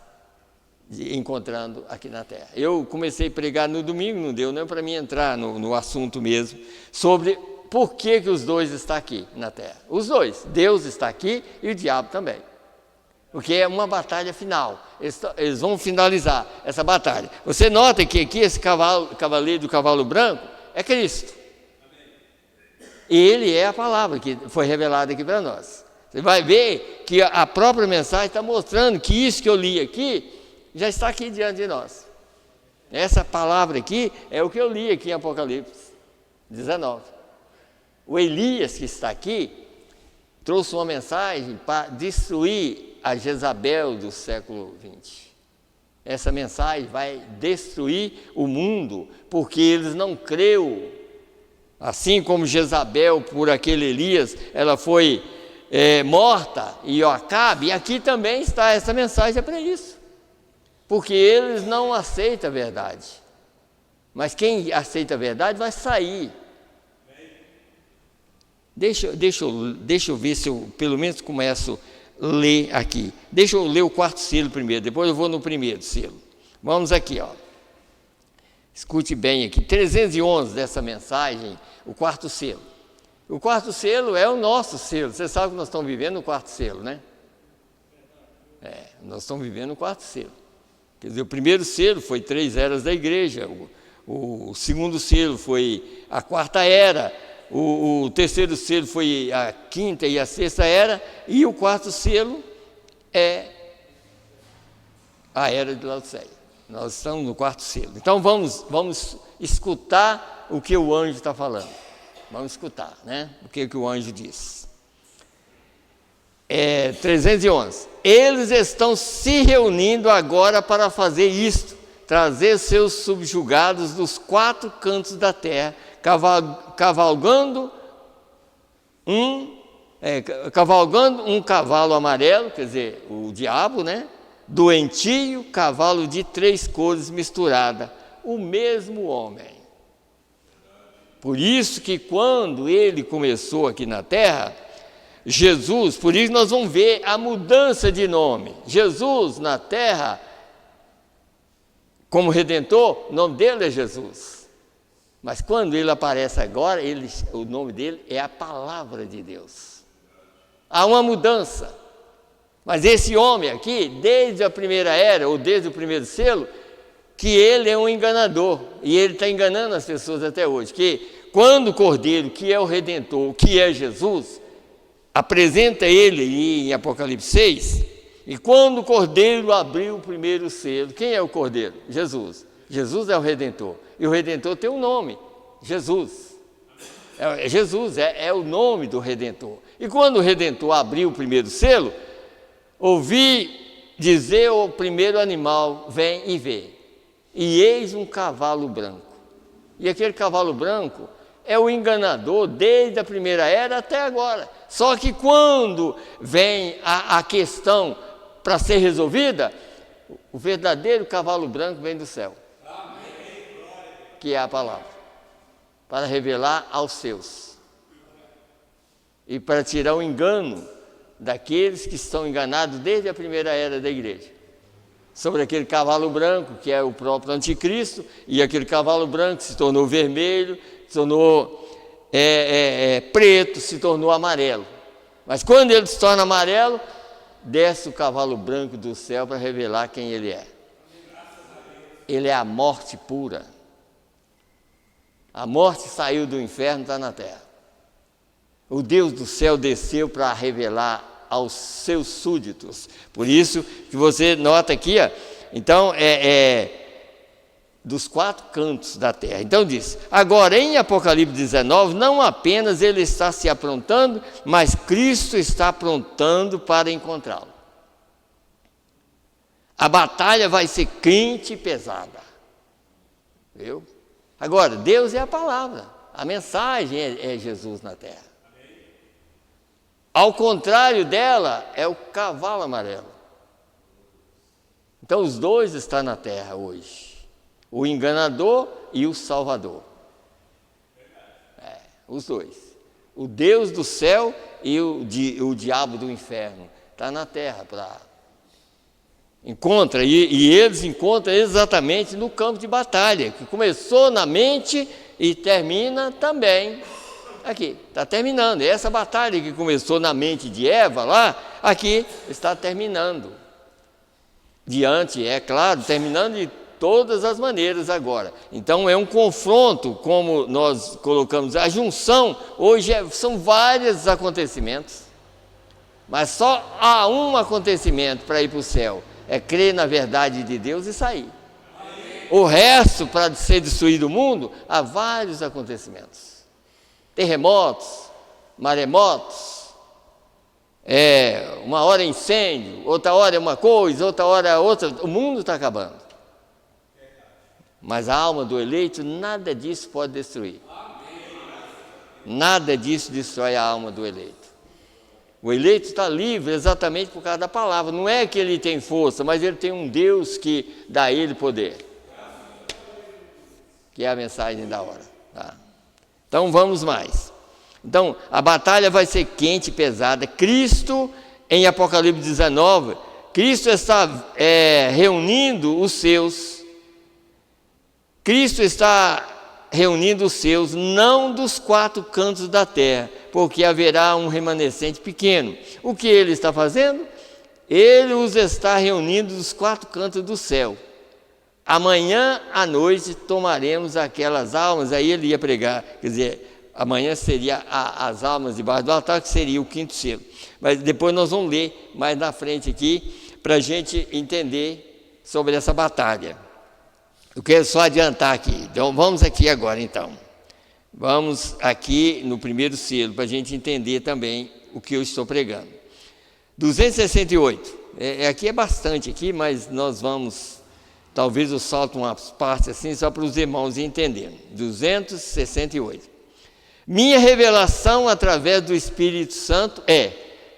encontrando aqui na terra. Eu comecei a pregar no domingo, não deu nem para mim entrar no assunto mesmo, sobre por que os dois estão aqui na terra. Os dois, Deus está aqui e o diabo também. Porque é uma batalha final, eles vão finalizar essa batalha. Você nota que aqui esse cavaleiro do cavalo branco é Cristo. E ele é a palavra que foi revelada aqui para nós. Você vai ver que a própria mensagem está mostrando que isso que eu li aqui já está aqui diante de nós. Essa palavra aqui é o que eu li aqui em Apocalipse 19. O Elias que está aqui trouxe uma mensagem para destruir a Jezabel do século XX. Essa mensagem vai destruir o mundo, porque eles não creram. Assim como Jezabel, por aquele Elias, ela foi morta, e Acabe, e aqui também está essa mensagem para isso. Porque eles não aceitam a verdade. Mas quem aceita a verdade vai sair. Deixa eu ver se eu pelo menos começo a ler aqui. Deixa eu ler o quarto selo primeiro, depois eu vou no primeiro selo. Vamos aqui, ó. Escute bem aqui, 311 dessa mensagem, o quarto selo. O quarto selo é o nosso selo. Você sabe que nós estamos vivendo no quarto selo, né? Nós estamos vivendo no quarto selo. Quer dizer, o primeiro selo foi 3 eras da igreja, o segundo selo foi a 4ª era, o terceiro selo foi a 5ª e a 6ª era, e o 4º selo é a era de Laodiceia. Nós estamos no 4º selo. Então vamos escutar o que o anjo está falando. Vamos escutar, né? O que o anjo diz. 311. Eles estão se reunindo agora para fazer isto, trazer seus subjugados dos 4 cantos da terra, cavalgando um cavalo amarelo, quer dizer, o diabo, né? Doentio, cavalo de 3 cores misturada, o mesmo homem. Por isso que quando ele começou aqui na terra, Jesus, por isso nós vamos ver a mudança de nome. Jesus na terra, como Redentor, o nome dele é Jesus. Mas quando ele aparece agora, o nome dele é a Palavra de Deus. Há uma mudança. Mas esse homem aqui, desde a primeira era, ou desde o primeiro selo, que ele é um enganador, e ele está enganando as pessoas até hoje, que quando o Cordeiro, que é o Redentor, que é Jesus, apresenta ele em Apocalipse 6, e quando o Cordeiro abriu o primeiro selo, quem é o Cordeiro? Jesus. Jesus é o Redentor, e o Redentor tem um nome, Jesus. Jesus é o nome do Redentor. E quando o Redentor abriu o primeiro selo, ouvi dizer ao primeiro animal, vem e vê. E eis um cavalo branco. E aquele cavalo branco é o enganador desde a primeira era até agora. Só que quando vem a questão para ser resolvida, o verdadeiro cavalo branco vem do céu. Que é a palavra. Para revelar aos seus. E para tirar o engano daqueles que estão enganados desde a primeira era da igreja. Sobre aquele cavalo branco, que é o próprio anticristo, e aquele cavalo branco se tornou vermelho, se tornou preto, se tornou amarelo. Mas quando ele se torna amarelo, desce o cavalo branco do céu para revelar quem ele é. Ele é a morte pura. A morte saiu do inferno e está na terra. O Deus do céu desceu para revelar aos seus súditos. Por isso que você nota aqui, então dos 4 cantos da terra. Então diz, agora em Apocalipse 19, não apenas ele está se aprontando, mas Cristo está aprontando para encontrá-lo. A batalha vai ser quente e pesada. Viu? Agora, Deus é a palavra, a mensagem é Jesus na terra. Ao contrário dela, é o cavalo amarelo. Então, os dois estão na terra hoje. O enganador e o salvador. Os dois. O Deus do céu e o diabo do inferno. Está na terra para... Encontra, e eles encontram exatamente no campo de batalha, que começou na mente e termina também aqui, está terminando. E essa batalha que começou na mente de Eva lá, aqui está terminando. Diante, é claro, terminando de todas as maneiras agora. Então é um confronto, como nós colocamos, a junção, hoje são vários acontecimentos, mas só há um acontecimento para ir para o céu, é crer na verdade de Deus e sair. O resto, para ser destruído o mundo, há vários acontecimentos. Terremotos, maremotos, uma hora é incêndio, outra hora é uma coisa, outra hora é outra, o mundo está acabando. Mas a alma do eleito, nada disso pode destruir. Nada disso destrói a alma do eleito. O eleito está livre exatamente por causa da palavra. Não é que ele tem força, mas ele tem um Deus que dá a ele poder. Que é a mensagem da hora. Tá? Então vamos mais. Então a batalha vai ser quente e pesada. Cristo, em Apocalipse 19, Cristo está reunindo os seus. Cristo está reunindo os seus, não dos 4 cantos da terra, porque haverá um remanescente pequeno. O que ele está fazendo? Ele os está reunindo dos 4 cantos do céu. amanhã à noite tomaremos aquelas almas. Aí ele ia pregar, quer dizer, amanhã seria as almas debaixo do altar, que seria o quinto selo. Mas depois nós vamos ler mais na frente aqui, para a gente entender sobre essa batalha. Eu quero só adiantar aqui. Então vamos aqui agora então. Vamos aqui no primeiro selo, para a gente entender também o que eu estou pregando. 268. Aqui é bastante aqui, mas nós vamos, talvez eu salto umas partes assim, só para os irmãos entenderem. 268. Minha revelação através do Espírito Santo é: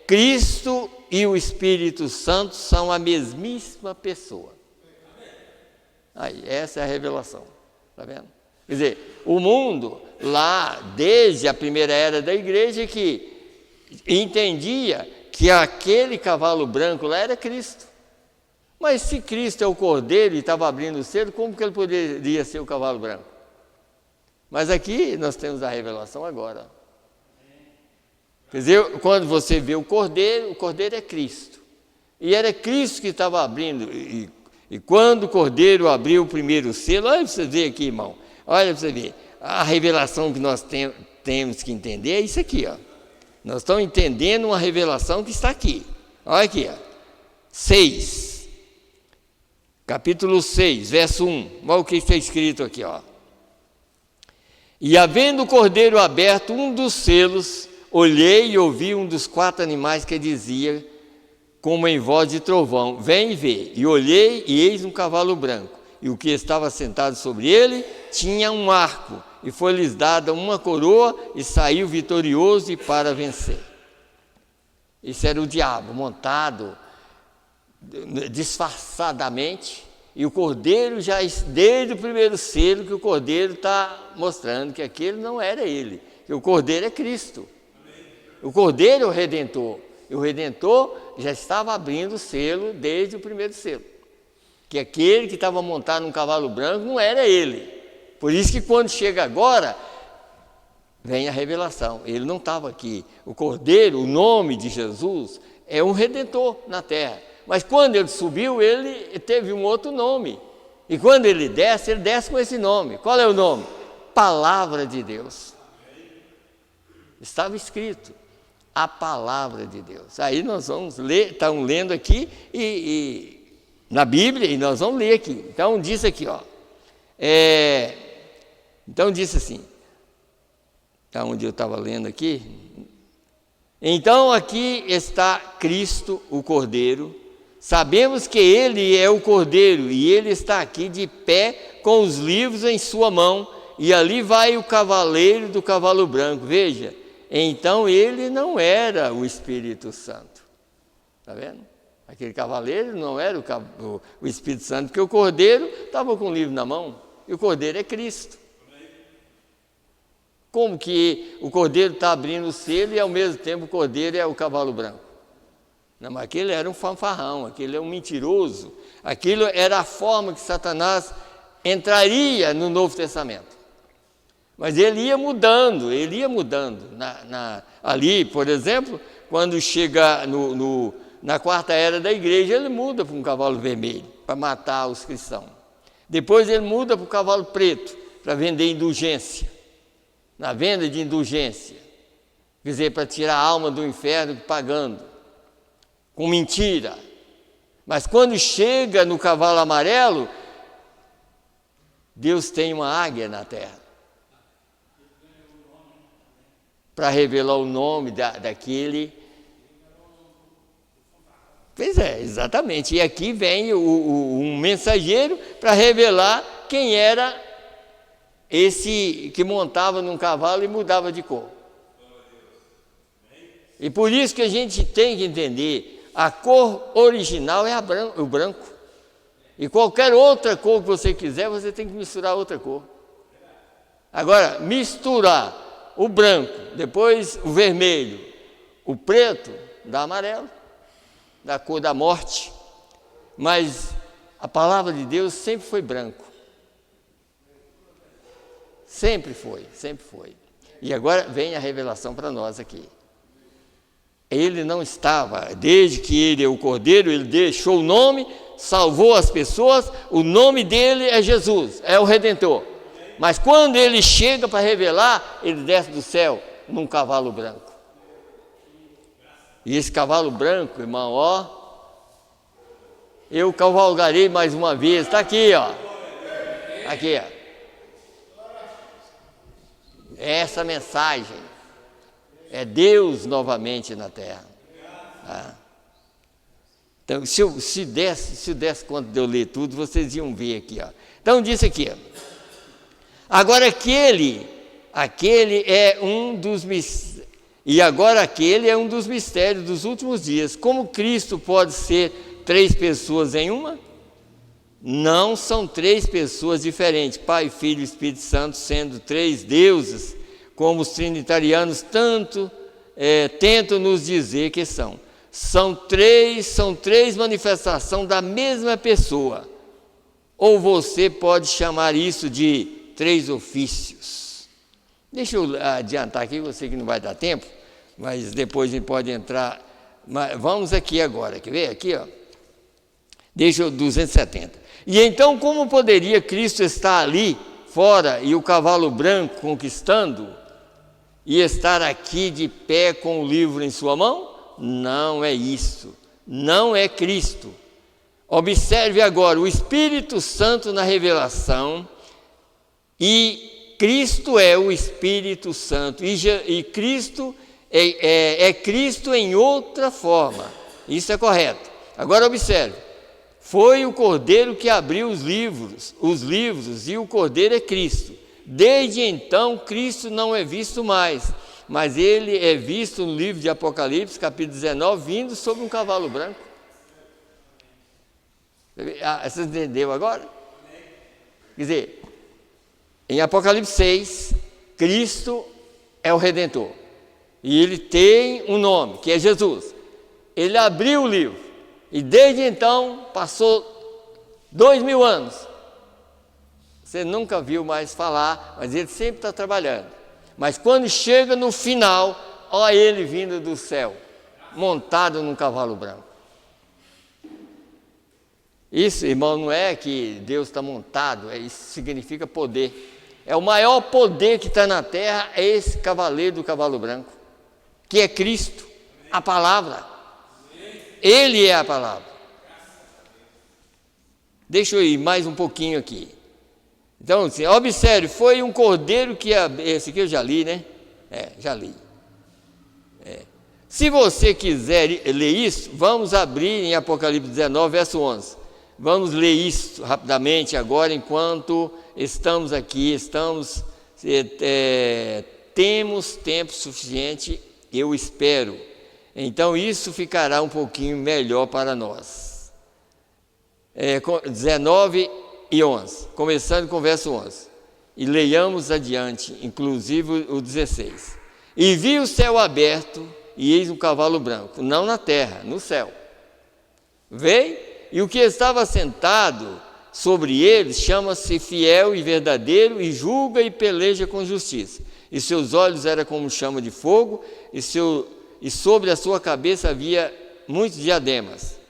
Cristo e o Espírito Santo são a mesmíssima pessoa. Aí, essa é a revelação, está vendo? Quer dizer, o mundo lá, desde a primeira era da igreja, que entendia que aquele cavalo branco lá era Cristo. Mas se Cristo é o cordeiro e estava abrindo o selo, como que ele poderia ser o cavalo branco? Mas aqui nós temos a revelação agora. Quer dizer, quando você vê o cordeiro é Cristo. E era Cristo que estava abrindo. E quando o cordeiro abriu o primeiro selo, olha para você ver aqui, irmão. Olha para você ver. A revelação que nós temos que entender é isso aqui, ó. Nós estamos entendendo uma revelação que está aqui. Olha aqui, ó. 6. Capítulo 6, verso 1. Olha o que está escrito aqui, ó. E havendo o cordeiro aberto um dos selos, olhei e ouvi um dos 4 animais que dizia, como em voz de trovão: vem e vê. E olhei, e eis um cavalo branco, e o que estava sentado sobre ele tinha um arco, e foi-lhes dada uma coroa, e saiu vitorioso e para vencer. Isso era o diabo montado disfarçadamente, e o cordeiro já, desde o primeiro selo, que o cordeiro está mostrando que aquele não era ele, que o cordeiro é Cristo. O cordeiro é o Redentor, e o Redentor já estava abrindo o selo desde o primeiro selo, que aquele que estava montado num cavalo branco não era ele. Por isso que quando chega agora, vem a revelação. Ele não estava aqui. O cordeiro, o nome de Jesus, é um Redentor na terra. Mas quando ele subiu, ele teve um outro nome. E quando ele desce com esse nome. Qual é o nome? Palavra de Deus. Estava escrito, a palavra de Deus. Aí nós vamos ler, estamos lendo aqui na Bíblia, e nós vamos ler aqui. Então diz aqui, ó. Então disse assim, está onde eu estava lendo aqui. Então aqui está Cristo, o Cordeiro. Sabemos que Ele é o Cordeiro, e Ele está aqui de pé com os livros em sua mão, e ali vai o cavaleiro do cavalo branco. Veja, então ele não era o Espírito Santo. Está vendo? Aquele cavaleiro não era o Espírito Santo, porque o cordeiro estava com o livro na mão, e o cordeiro é Cristo. Como que o cordeiro está abrindo o selo e ao mesmo tempo o cordeiro é o cavalo branco? Não, mas aquele era um fanfarrão, aquele é um mentiroso, aquilo era a forma que Satanás entraria no Novo Testamento. Mas ele ia mudando. Ali, por exemplo, quando chega na quarta era da igreja, ele muda para um cavalo vermelho, para matar os cristãos. Depois ele muda para o cavalo preto, para vender indulgência. Na venda de indulgência, quer dizer, para tirar a alma do inferno pagando, com mentira. Mas quando chega no cavalo amarelo, Deus tem uma águia na terra, para revelar o nome daquele. Pois é, exatamente. E aqui vem um mensageiro para revelar quem era esse que montava num cavalo e mudava de cor. E por isso que a gente tem que entender, a cor original é o branco. E qualquer outra cor que você quiser, você tem que misturar outra cor. Agora, misturar o branco, depois o vermelho, o preto, dá amarelo, da cor da morte. Mas a palavra de Deus sempre foi branco. Sempre foi. E agora vem a revelação para nós aqui. Ele não estava, desde que ele é o Cordeiro, ele deixou o nome, salvou as pessoas, o nome dele é Jesus, é o Redentor. Mas quando ele chega para revelar, ele desce do céu num cavalo branco. E esse cavalo branco, irmão, ó, eu cavalgarei mais uma vez, está aqui, ó. Aqui, ó. Essa mensagem é Deus novamente na terra. Ah. Então, se desse conta de eu ler tudo, vocês iam ver aqui, ó. Então, disse aqui, ó. Agora aquele é um dos mistérios, e agora aquele é um dos mistérios dos últimos dias. Como Cristo pode ser 3 pessoas em uma? Não são 3 pessoas diferentes, Pai, Filho e Espírito Santo, sendo 3 deuses, como os trinitarianos tentam nos dizer que são. São três manifestações da mesma pessoa. Ou você pode chamar isso de 3 ofícios. Deixa eu adiantar aqui, eu sei que não vai dar tempo, mas depois a gente pode entrar. Mas vamos aqui agora, quer ver? Aqui, ó. Deixa eu 270. E então, como poderia Cristo estar ali fora e o cavalo branco conquistando e estar aqui de pé com o livro em sua mão? Não é isso, não é Cristo. Observe agora o Espírito Santo na revelação, e Cristo é o Espírito Santo, e Cristo é Cristo em outra forma, isso é correto. Agora observe, foi o Cordeiro que abriu os livros, e o Cordeiro é Cristo. Desde então, Cristo não é visto mais, mas ele é visto no livro de Apocalipse, capítulo 19, vindo sobre um cavalo branco. Você entendeu agora? Quer dizer, em Apocalipse 6, Cristo é o Redentor, e ele tem um nome, que é Jesus. Ele abriu o livro, e desde então, passou 2000 anos. Você nunca viu mais falar, mas ele sempre está trabalhando. Mas quando chega no final, ó ele vindo do céu, montado num cavalo branco. Isso, irmão, não é que Deus está montado, isso significa poder. É o maior poder que está na terra, é esse cavaleiro do cavalo branco, que é Cristo, a palavra. Ele é a palavra. Deixa eu ir mais um pouquinho aqui. Então, assim, observe, foi um cordeiro que... Esse aqui eu já li, né? Já li. Se você quiser ler isso, vamos abrir em Apocalipse 19, verso 11. Vamos ler isso rapidamente agora, enquanto estamos aqui, temos tempo suficiente, eu espero. Então, isso ficará um pouquinho melhor para nós. 19 e 11, começando com o verso 11. E leiamos adiante, inclusive o 16. E vi o céu aberto, e eis um cavalo branco, não na terra, no céu. Veio, e o que estava sentado sobre ele chama-se Fiel e Verdadeiro, e julga e peleja com justiça. E seus olhos eram como chama de fogo, e sobre a sua cabeça havia muitos diademas.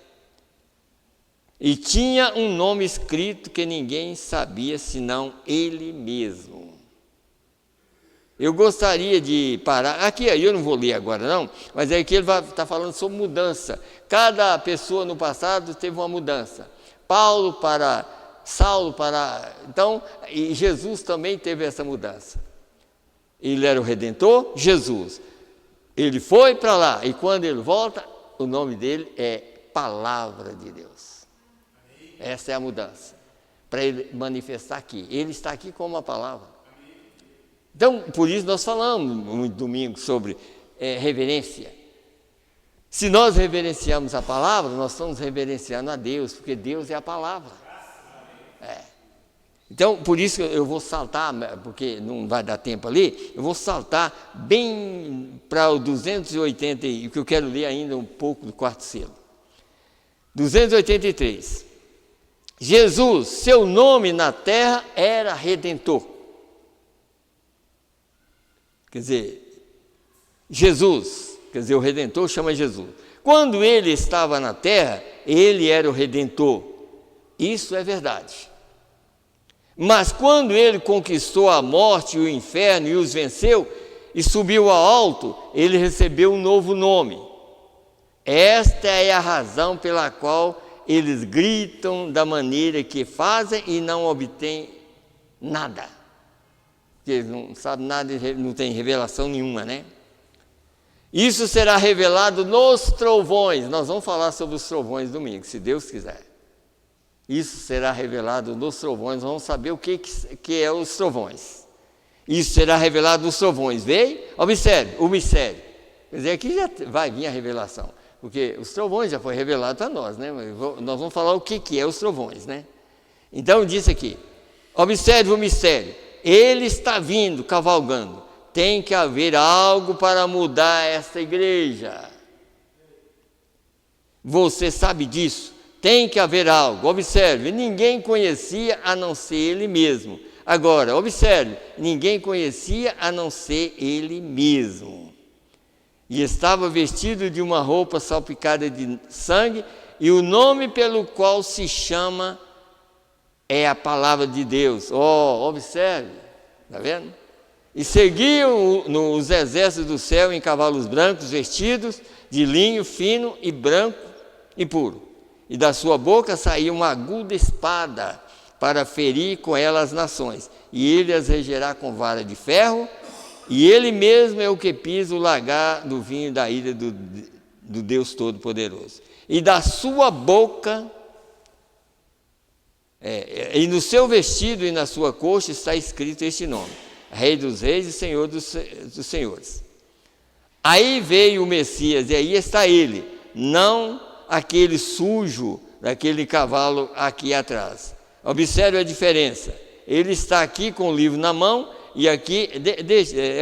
E tinha um nome escrito que ninguém sabia senão ele mesmo. Eu gostaria de parar, aqui eu não vou ler agora não, mas é que ele está falando sobre mudança. Cada pessoa no passado teve uma mudança. Saulo para... Então, e Jesus também teve essa mudança. Ele era o Redentor, Jesus. Ele foi para lá, e quando ele volta, o nome dele é Palavra de Deus. Essa é a mudança, para ele manifestar aqui. Ele está aqui como a palavra. Então, por isso nós falamos no domingo sobre reverência. Se nós reverenciamos a palavra, nós estamos reverenciando a Deus, porque Deus é a palavra. Então, por isso eu vou saltar, porque não vai dar tempo ali, eu vou saltar bem para o 280, que eu quero ler ainda um pouco do quarto selo. 283. Jesus, seu nome na terra era Redentor. Quer dizer, Jesus, quer dizer, o Redentor chama Jesus. Quando ele estava na terra, ele era o Redentor. Isso é verdade. Mas quando ele conquistou a morte e o inferno e os venceu e subiu ao alto, ele recebeu um novo nome. Esta é a razão pela qual eles gritam da maneira que fazem e não obtêm nada. Porque eles não sabem nada, não tem revelação nenhuma, né? Isso será revelado nos trovões. Nós vamos falar sobre os trovões domingo, se Deus quiser. Isso será revelado nos trovões. Vamos saber o que é os trovões. Isso será revelado nos trovões. Veio? Observe, o mistério. Quer dizer, aqui já vai vir a revelação. Porque os trovões já foi revelado para nós, né? Nós vamos falar o que é os trovões, né? Então, disse aqui, observe o mistério. Ele está vindo, cavalgando. Tem que haver algo para mudar esta igreja. Você sabe disso. Tem que haver algo. Observe, ninguém conhecia a não ser ele mesmo. Agora, observe, ninguém conhecia a não ser ele mesmo. E estava vestido de uma roupa salpicada de sangue, e o nome pelo qual se chama é a palavra de Deus. Observe, está vendo? E seguiam os exércitos do céu em cavalos brancos, vestidos de linho fino e branco e puro. E da sua boca saía uma aguda espada para ferir com ela as nações. E ele as regerá com vara de ferro, e ele mesmo é o que pisa o lagar do vinho da ira do Deus Todo-Poderoso. E da sua boca, e no seu vestido e na sua coxa está escrito este nome: Rei dos Reis e Senhor dos Senhores. Aí veio o Messias, e aí está ele, não aquele sujo daquele cavalo aqui atrás. Observe a diferença. Ele está aqui com o livro na mão, e aqui,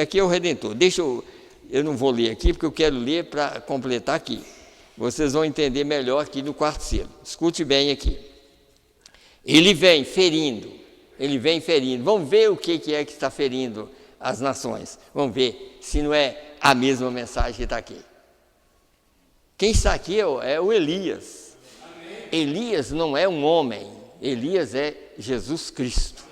aqui é o Redentor. Eu não vou ler aqui, porque eu quero ler para completar aqui. Vocês vão entender melhor aqui no quarto selo. Escute bem aqui. Ele vem ferindo. Vamos ver o que é que está ferindo as nações. Vamos ver se não é a mesma mensagem que está aqui. Quem está aqui é o Elias. Amém. Elias não é um homem. Elias é Jesus Cristo.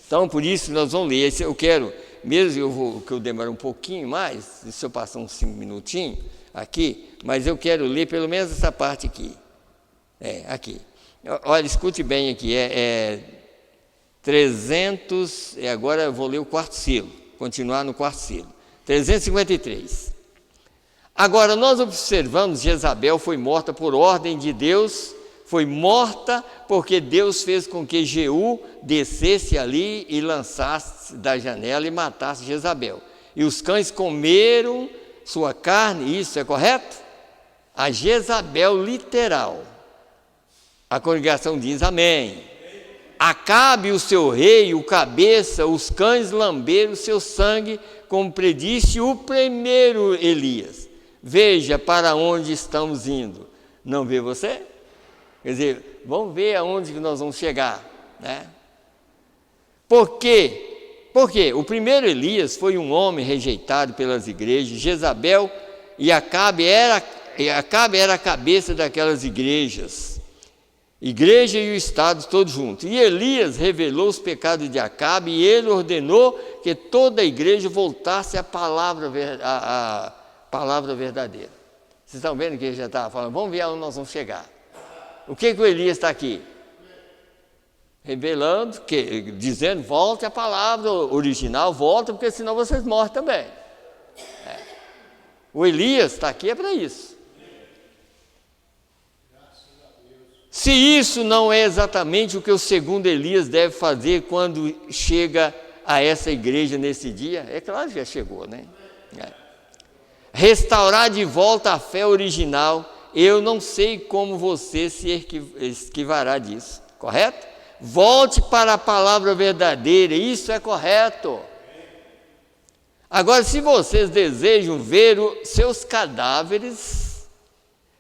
Então, por isso, nós vamos ler. Eu quero, mesmo que eu demore um pouquinho mais, se eu passar uns 5 minutinhos aqui, mas eu quero ler pelo menos essa parte aqui. Aqui. Olha, escute bem aqui. 300, agora eu vou ler o quarto selo, continuar no quarto selo. 353. Agora, nós observamos que Jezabel foi morta por ordem de Deus. Foi morta porque Deus fez com que Jeú descesse ali e lançasse da janela e matasse Jezabel. E os cães comeram sua carne, isso é correto? A Jezabel literal. A congregação diz amém. Acabe o seu rei, o cabeça, os cães lamberam o seu sangue, como predisse o primeiro Elias. Veja para onde estamos indo. Não vê você? Quer dizer, vamos ver aonde que nós vamos chegar, né? Por quê? Porque o primeiro Elias foi um homem rejeitado pelas igrejas. Jezabel e Acabe era a cabeça daquelas igrejas. Igreja e o Estado todos juntos. E Elias revelou os pecados de Acabe e ele ordenou que toda a igreja voltasse à palavra verdadeira. Vocês estão vendo que ele já estava falando? Vamos ver aonde nós vamos chegar. O que o Elias está aqui? Revelando, dizendo, volte à palavra original, volta, porque senão vocês morrem também. O Elias está aqui para isso. Se isso não é exatamente o que o segundo Elias deve fazer quando chega a essa igreja nesse dia, é claro que já chegou, né? Restaurar de volta a fé original. Eu não sei como você se esquivará disso, correto? Volte para a palavra verdadeira, isso é correto. Agora, se vocês desejam ver os seus cadáveres,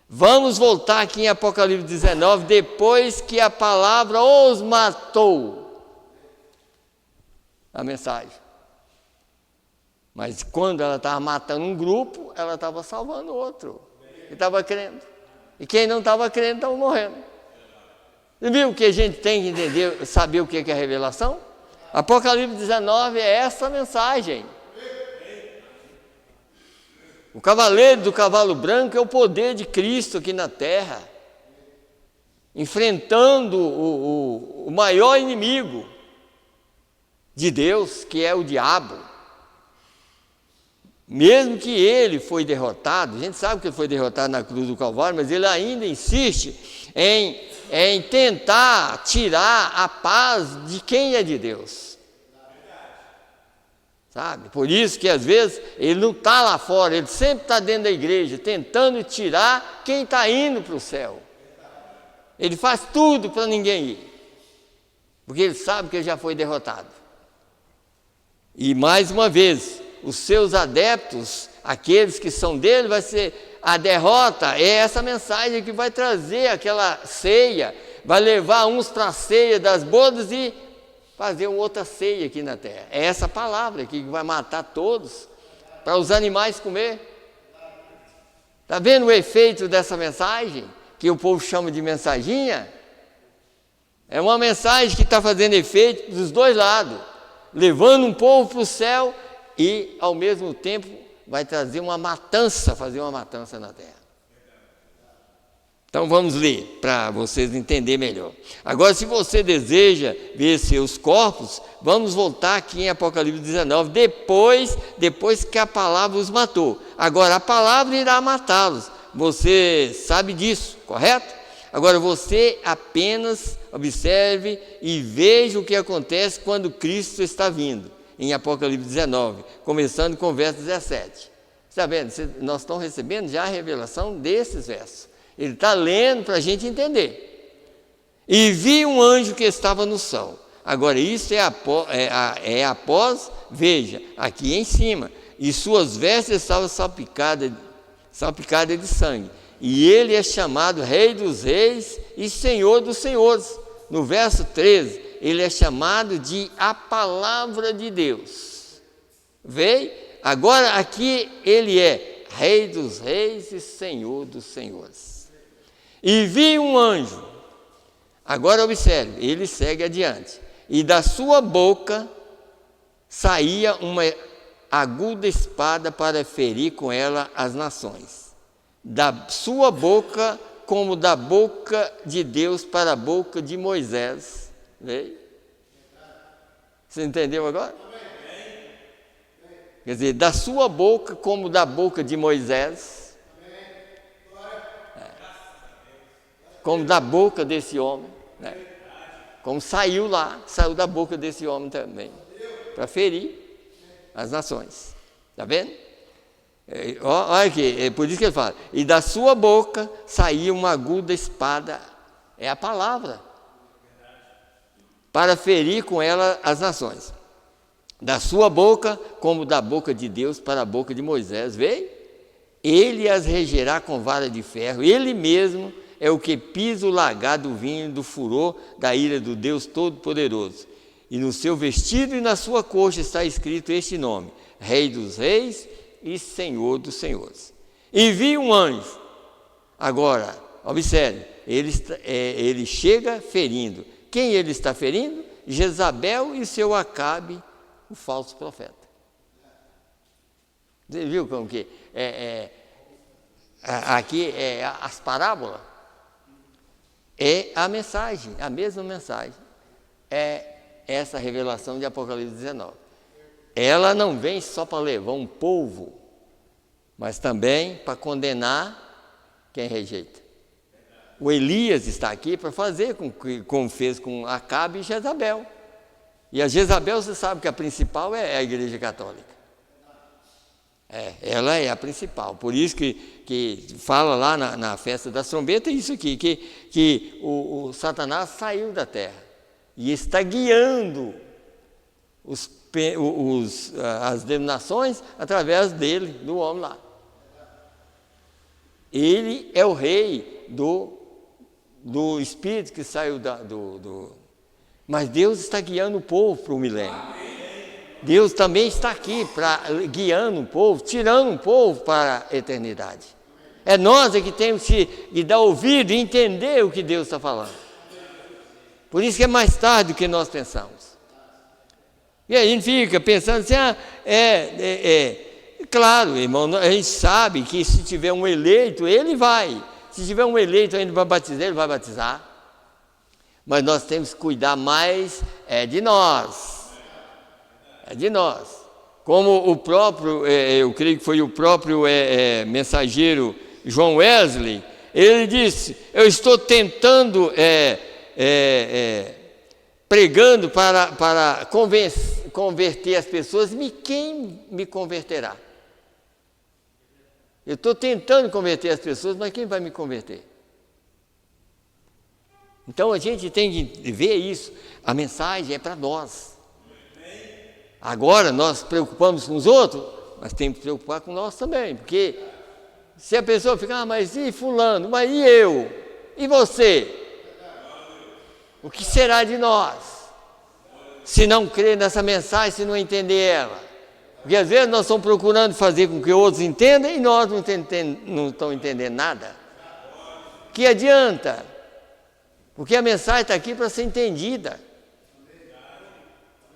vamos voltar aqui em Apocalipse 19, depois que a palavra os matou. A mensagem. Mas quando ela estava matando um grupo, ela estava salvando outro. Que estava crendo. E quem não estava crendo estava morrendo. Você viu que a gente tem que entender, saber o que é a revelação? Apocalipse 19 é essa mensagem. O cavaleiro do cavalo branco é o poder de Cristo aqui na terra, enfrentando o maior inimigo de Deus, que é o diabo. Mesmo que ele foi derrotado, a gente sabe que ele foi derrotado na cruz do Calvário, mas ele ainda insiste em tentar tirar a paz de quem é de Deus. Sabe? Por isso que às vezes ele não está lá fora, ele sempre está dentro da igreja, tentando tirar quem está indo para o céu. Ele faz tudo para ninguém ir, porque ele sabe que ele já foi derrotado. E mais uma vez, os seus adeptos, aqueles que são dele, vai ser a derrota, é essa mensagem que vai trazer aquela ceia, vai levar uns para a ceia das bodas e fazer uma outra ceia aqui na terra. É essa palavra aqui que vai matar todos, para os animais comer. Está vendo o efeito dessa mensagem, que o povo chama de mensaginha? É uma mensagem que está fazendo efeito dos dois lados, levando um povo para o céu e, ao mesmo tempo, vai trazer uma matança, fazer uma matança na terra. Então vamos ler, para vocês entenderem melhor. Agora, se você deseja ver seus corpos, vamos voltar aqui em Apocalipse 19, depois que a palavra os matou. Agora, a palavra irá matá-los, você sabe disso, correto? Agora, você apenas observe e veja o que acontece quando Cristo está vindo, em Apocalipse 19, começando com o verso 17. Está vendo? Nós estamos recebendo já a revelação desses versos. Ele está lendo para a gente entender. E vi um anjo que estava no céu. Agora, isso é após, veja, aqui em cima. E suas vestes estavam salpicadas de sangue. E ele é chamado Rei dos Reis e Senhor dos Senhores. No verso 13, ele é chamado de a Palavra de Deus. Veio? Agora, aqui ele é Rei dos Reis e Senhor dos Senhores. E vi um anjo, agora observe, ele segue adiante, e da sua boca saía uma aguda espada para ferir com ela as nações, da sua boca como da boca de Deus para a boca de Moisés. Veio? Você entendeu agora? Quer dizer, da sua boca como da boca de Moisés, como da boca desse homem, né? Como saiu da boca desse homem também, para ferir as nações. Está vendo? Olha aqui, é por isso que ele fala, e da sua boca saía uma aguda espada, é a palavra, para ferir com ela as nações. Da sua boca, como da boca de Deus para a boca de Moisés, veio? Ele as regerá com vara de ferro, ele mesmo é o que pisa o lagar do vinho do furor da ira do Deus Todo-Poderoso. E no seu vestido e na sua coxa está escrito este nome, Rei dos Reis e Senhor dos Senhores. E vi um anjo. Agora, observe, ele chega ferindo. Quem ele está ferindo? Jezabel e seu Acabe, o falso profeta. Você viu como que aqui as parábolas? É a mensagem, a mesma mensagem. É essa revelação de Apocalipse 19. Ela não vem só para levar um povo, mas também para condenar quem rejeita. O Elias está aqui para fazer como fez com Acabe e Jezabel. E a Jezabel, você sabe que a principal é a Igreja Católica. Ela é a principal. Por isso que fala lá na festa das trombetas isso aqui, que o Satanás saiu da terra e está guiando as denominações através dele, do homem lá. Ele é o rei do espírito que saiu Mas Deus está guiando o povo para o milênio. Deus também está aqui guiando o povo, tirando o povo para a eternidade. É nós que temos que dar ouvido e entender o que Deus está falando. Por isso que é mais tarde do que nós pensamos. E aí a gente fica pensando assim, claro, irmão, a gente sabe que se tiver um eleito, ele vai. Se tiver um eleito ainda para batizar, ele vai batizar. Mas nós temos que cuidar mais de nós. É de nós. Como o próprio, eu creio que foi o próprio mensageiro John Wesley, ele disse, eu estou tentando, pregando para converter as pessoas, quem me converterá? Eu estou tentando converter as pessoas, mas quem vai me converter? Então a gente tem que ver isso, a mensagem é para nós. Agora nós preocupamos com os outros, mas temos que preocupar com nós também, porque se a pessoa ficar, mas e fulano, mas e eu? E você? O que será de nós? Se não crer nessa mensagem, se não entender ela. Porque às vezes nós estamos procurando fazer com que outros entendam e nós não estamos entendendo nada. Que adianta? Porque a mensagem está aqui para ser entendida.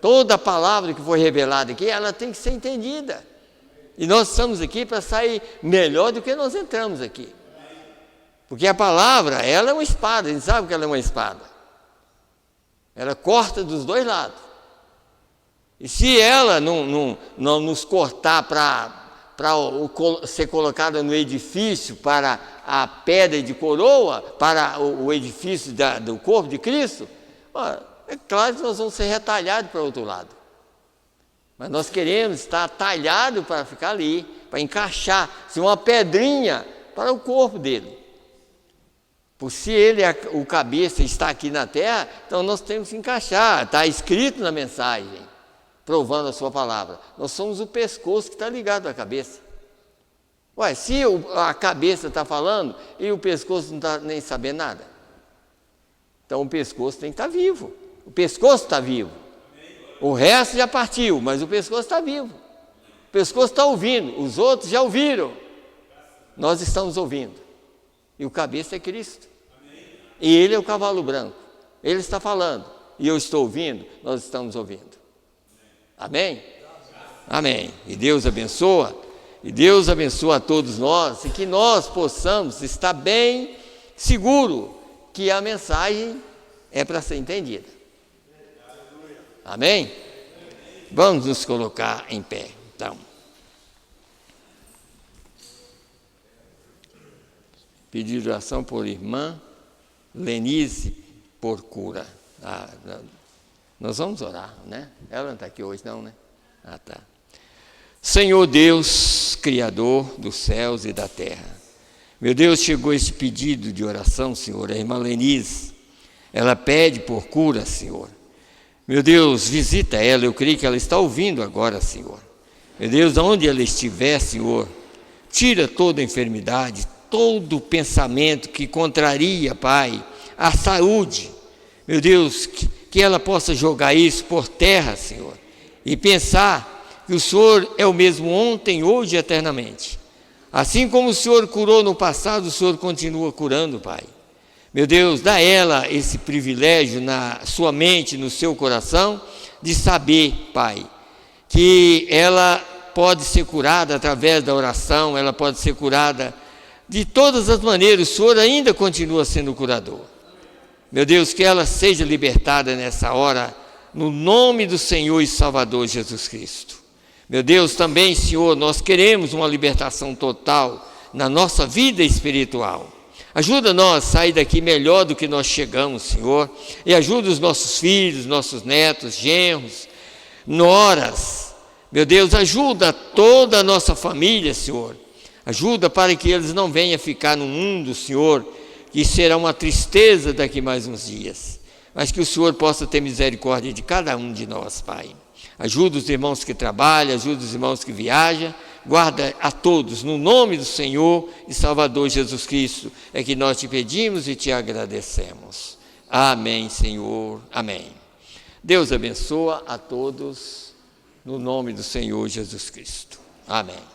Toda palavra que foi revelada aqui, ela tem que ser entendida. E nós estamos aqui para sair melhor do que nós entramos aqui. Porque a palavra, ela é uma espada, a gente sabe que ela é uma espada. Ela corta dos dois lados. E se ela não nos cortar para ser colocada no edifício, para a pedra de coroa, para o edifício do corpo de Cristo, é claro que nós vamos ser retalhados para o outro lado. Mas nós queremos estar talhados para ficar ali, para encaixar, ser uma pedrinha para o corpo dele. Por se ele, o cabeça, está aqui na terra, então nós temos que encaixar, está escrito na mensagem, provando a sua palavra. Nós somos o pescoço que está ligado à cabeça. Ué, se a cabeça está falando e o pescoço não está nem sabendo nada, então o pescoço tem que estar vivo. O pescoço está vivo. O resto já partiu, mas o pescoço está vivo. O pescoço está ouvindo, os outros já ouviram. Nós estamos ouvindo. E o cabeça é Cristo. E ele é o cavalo branco. Ele está falando. E eu estou ouvindo, nós estamos ouvindo. Amém? Amém. E Deus abençoa. E Deus abençoa a todos nós. E que nós possamos estar bem seguro que a mensagem é para ser entendida. Amém? Vamos nos colocar em pé, então. Pedir oração por irmã Lenise por cura. Nós vamos orar, né? Ela não está aqui hoje não, né? Tá. Senhor Deus, Criador dos céus e da terra. Meu Deus, chegou esse pedido de oração, Senhor, a irmã Lenise. Ela pede por cura, Senhor. Meu Deus, visita ela, eu creio que ela está ouvindo agora, Senhor. Meu Deus, onde ela estiver, Senhor, tira toda a enfermidade, todo pensamento que contraria, Pai, a saúde. Meu Deus, que ela possa jogar isso por terra, Senhor, e pensar que o Senhor é o mesmo ontem, hoje e eternamente. Assim como o Senhor curou no passado, o Senhor continua curando, Pai. Meu Deus, dá a ela esse privilégio na sua mente, no seu coração, de saber, Pai, que ela pode ser curada através da oração, ela pode ser curada de todas as maneiras, o Senhor ainda continua sendo curador. Meu Deus, que ela seja libertada nessa hora, no nome do Senhor e Salvador Jesus Cristo. Meu Deus, também, Senhor, nós queremos uma libertação total na nossa vida espiritual. Ajuda nós a sair daqui melhor do que nós chegamos, Senhor, e ajuda os nossos filhos, nossos netos, genros, noras. Meu Deus, ajuda toda a nossa família, Senhor. Ajuda para que eles não venham ficar no mundo, Senhor, que será uma tristeza daqui mais uns dias. Mas que o Senhor possa ter misericórdia de cada um de nós, Pai. Ajuda os irmãos que trabalham, ajuda os irmãos que viajam. Guarda a todos, no nome do Senhor e Salvador Jesus Cristo, é que nós te pedimos e te agradecemos. Amém, Senhor. Amém. Deus abençoa a todos, no nome do Senhor Jesus Cristo. Amém.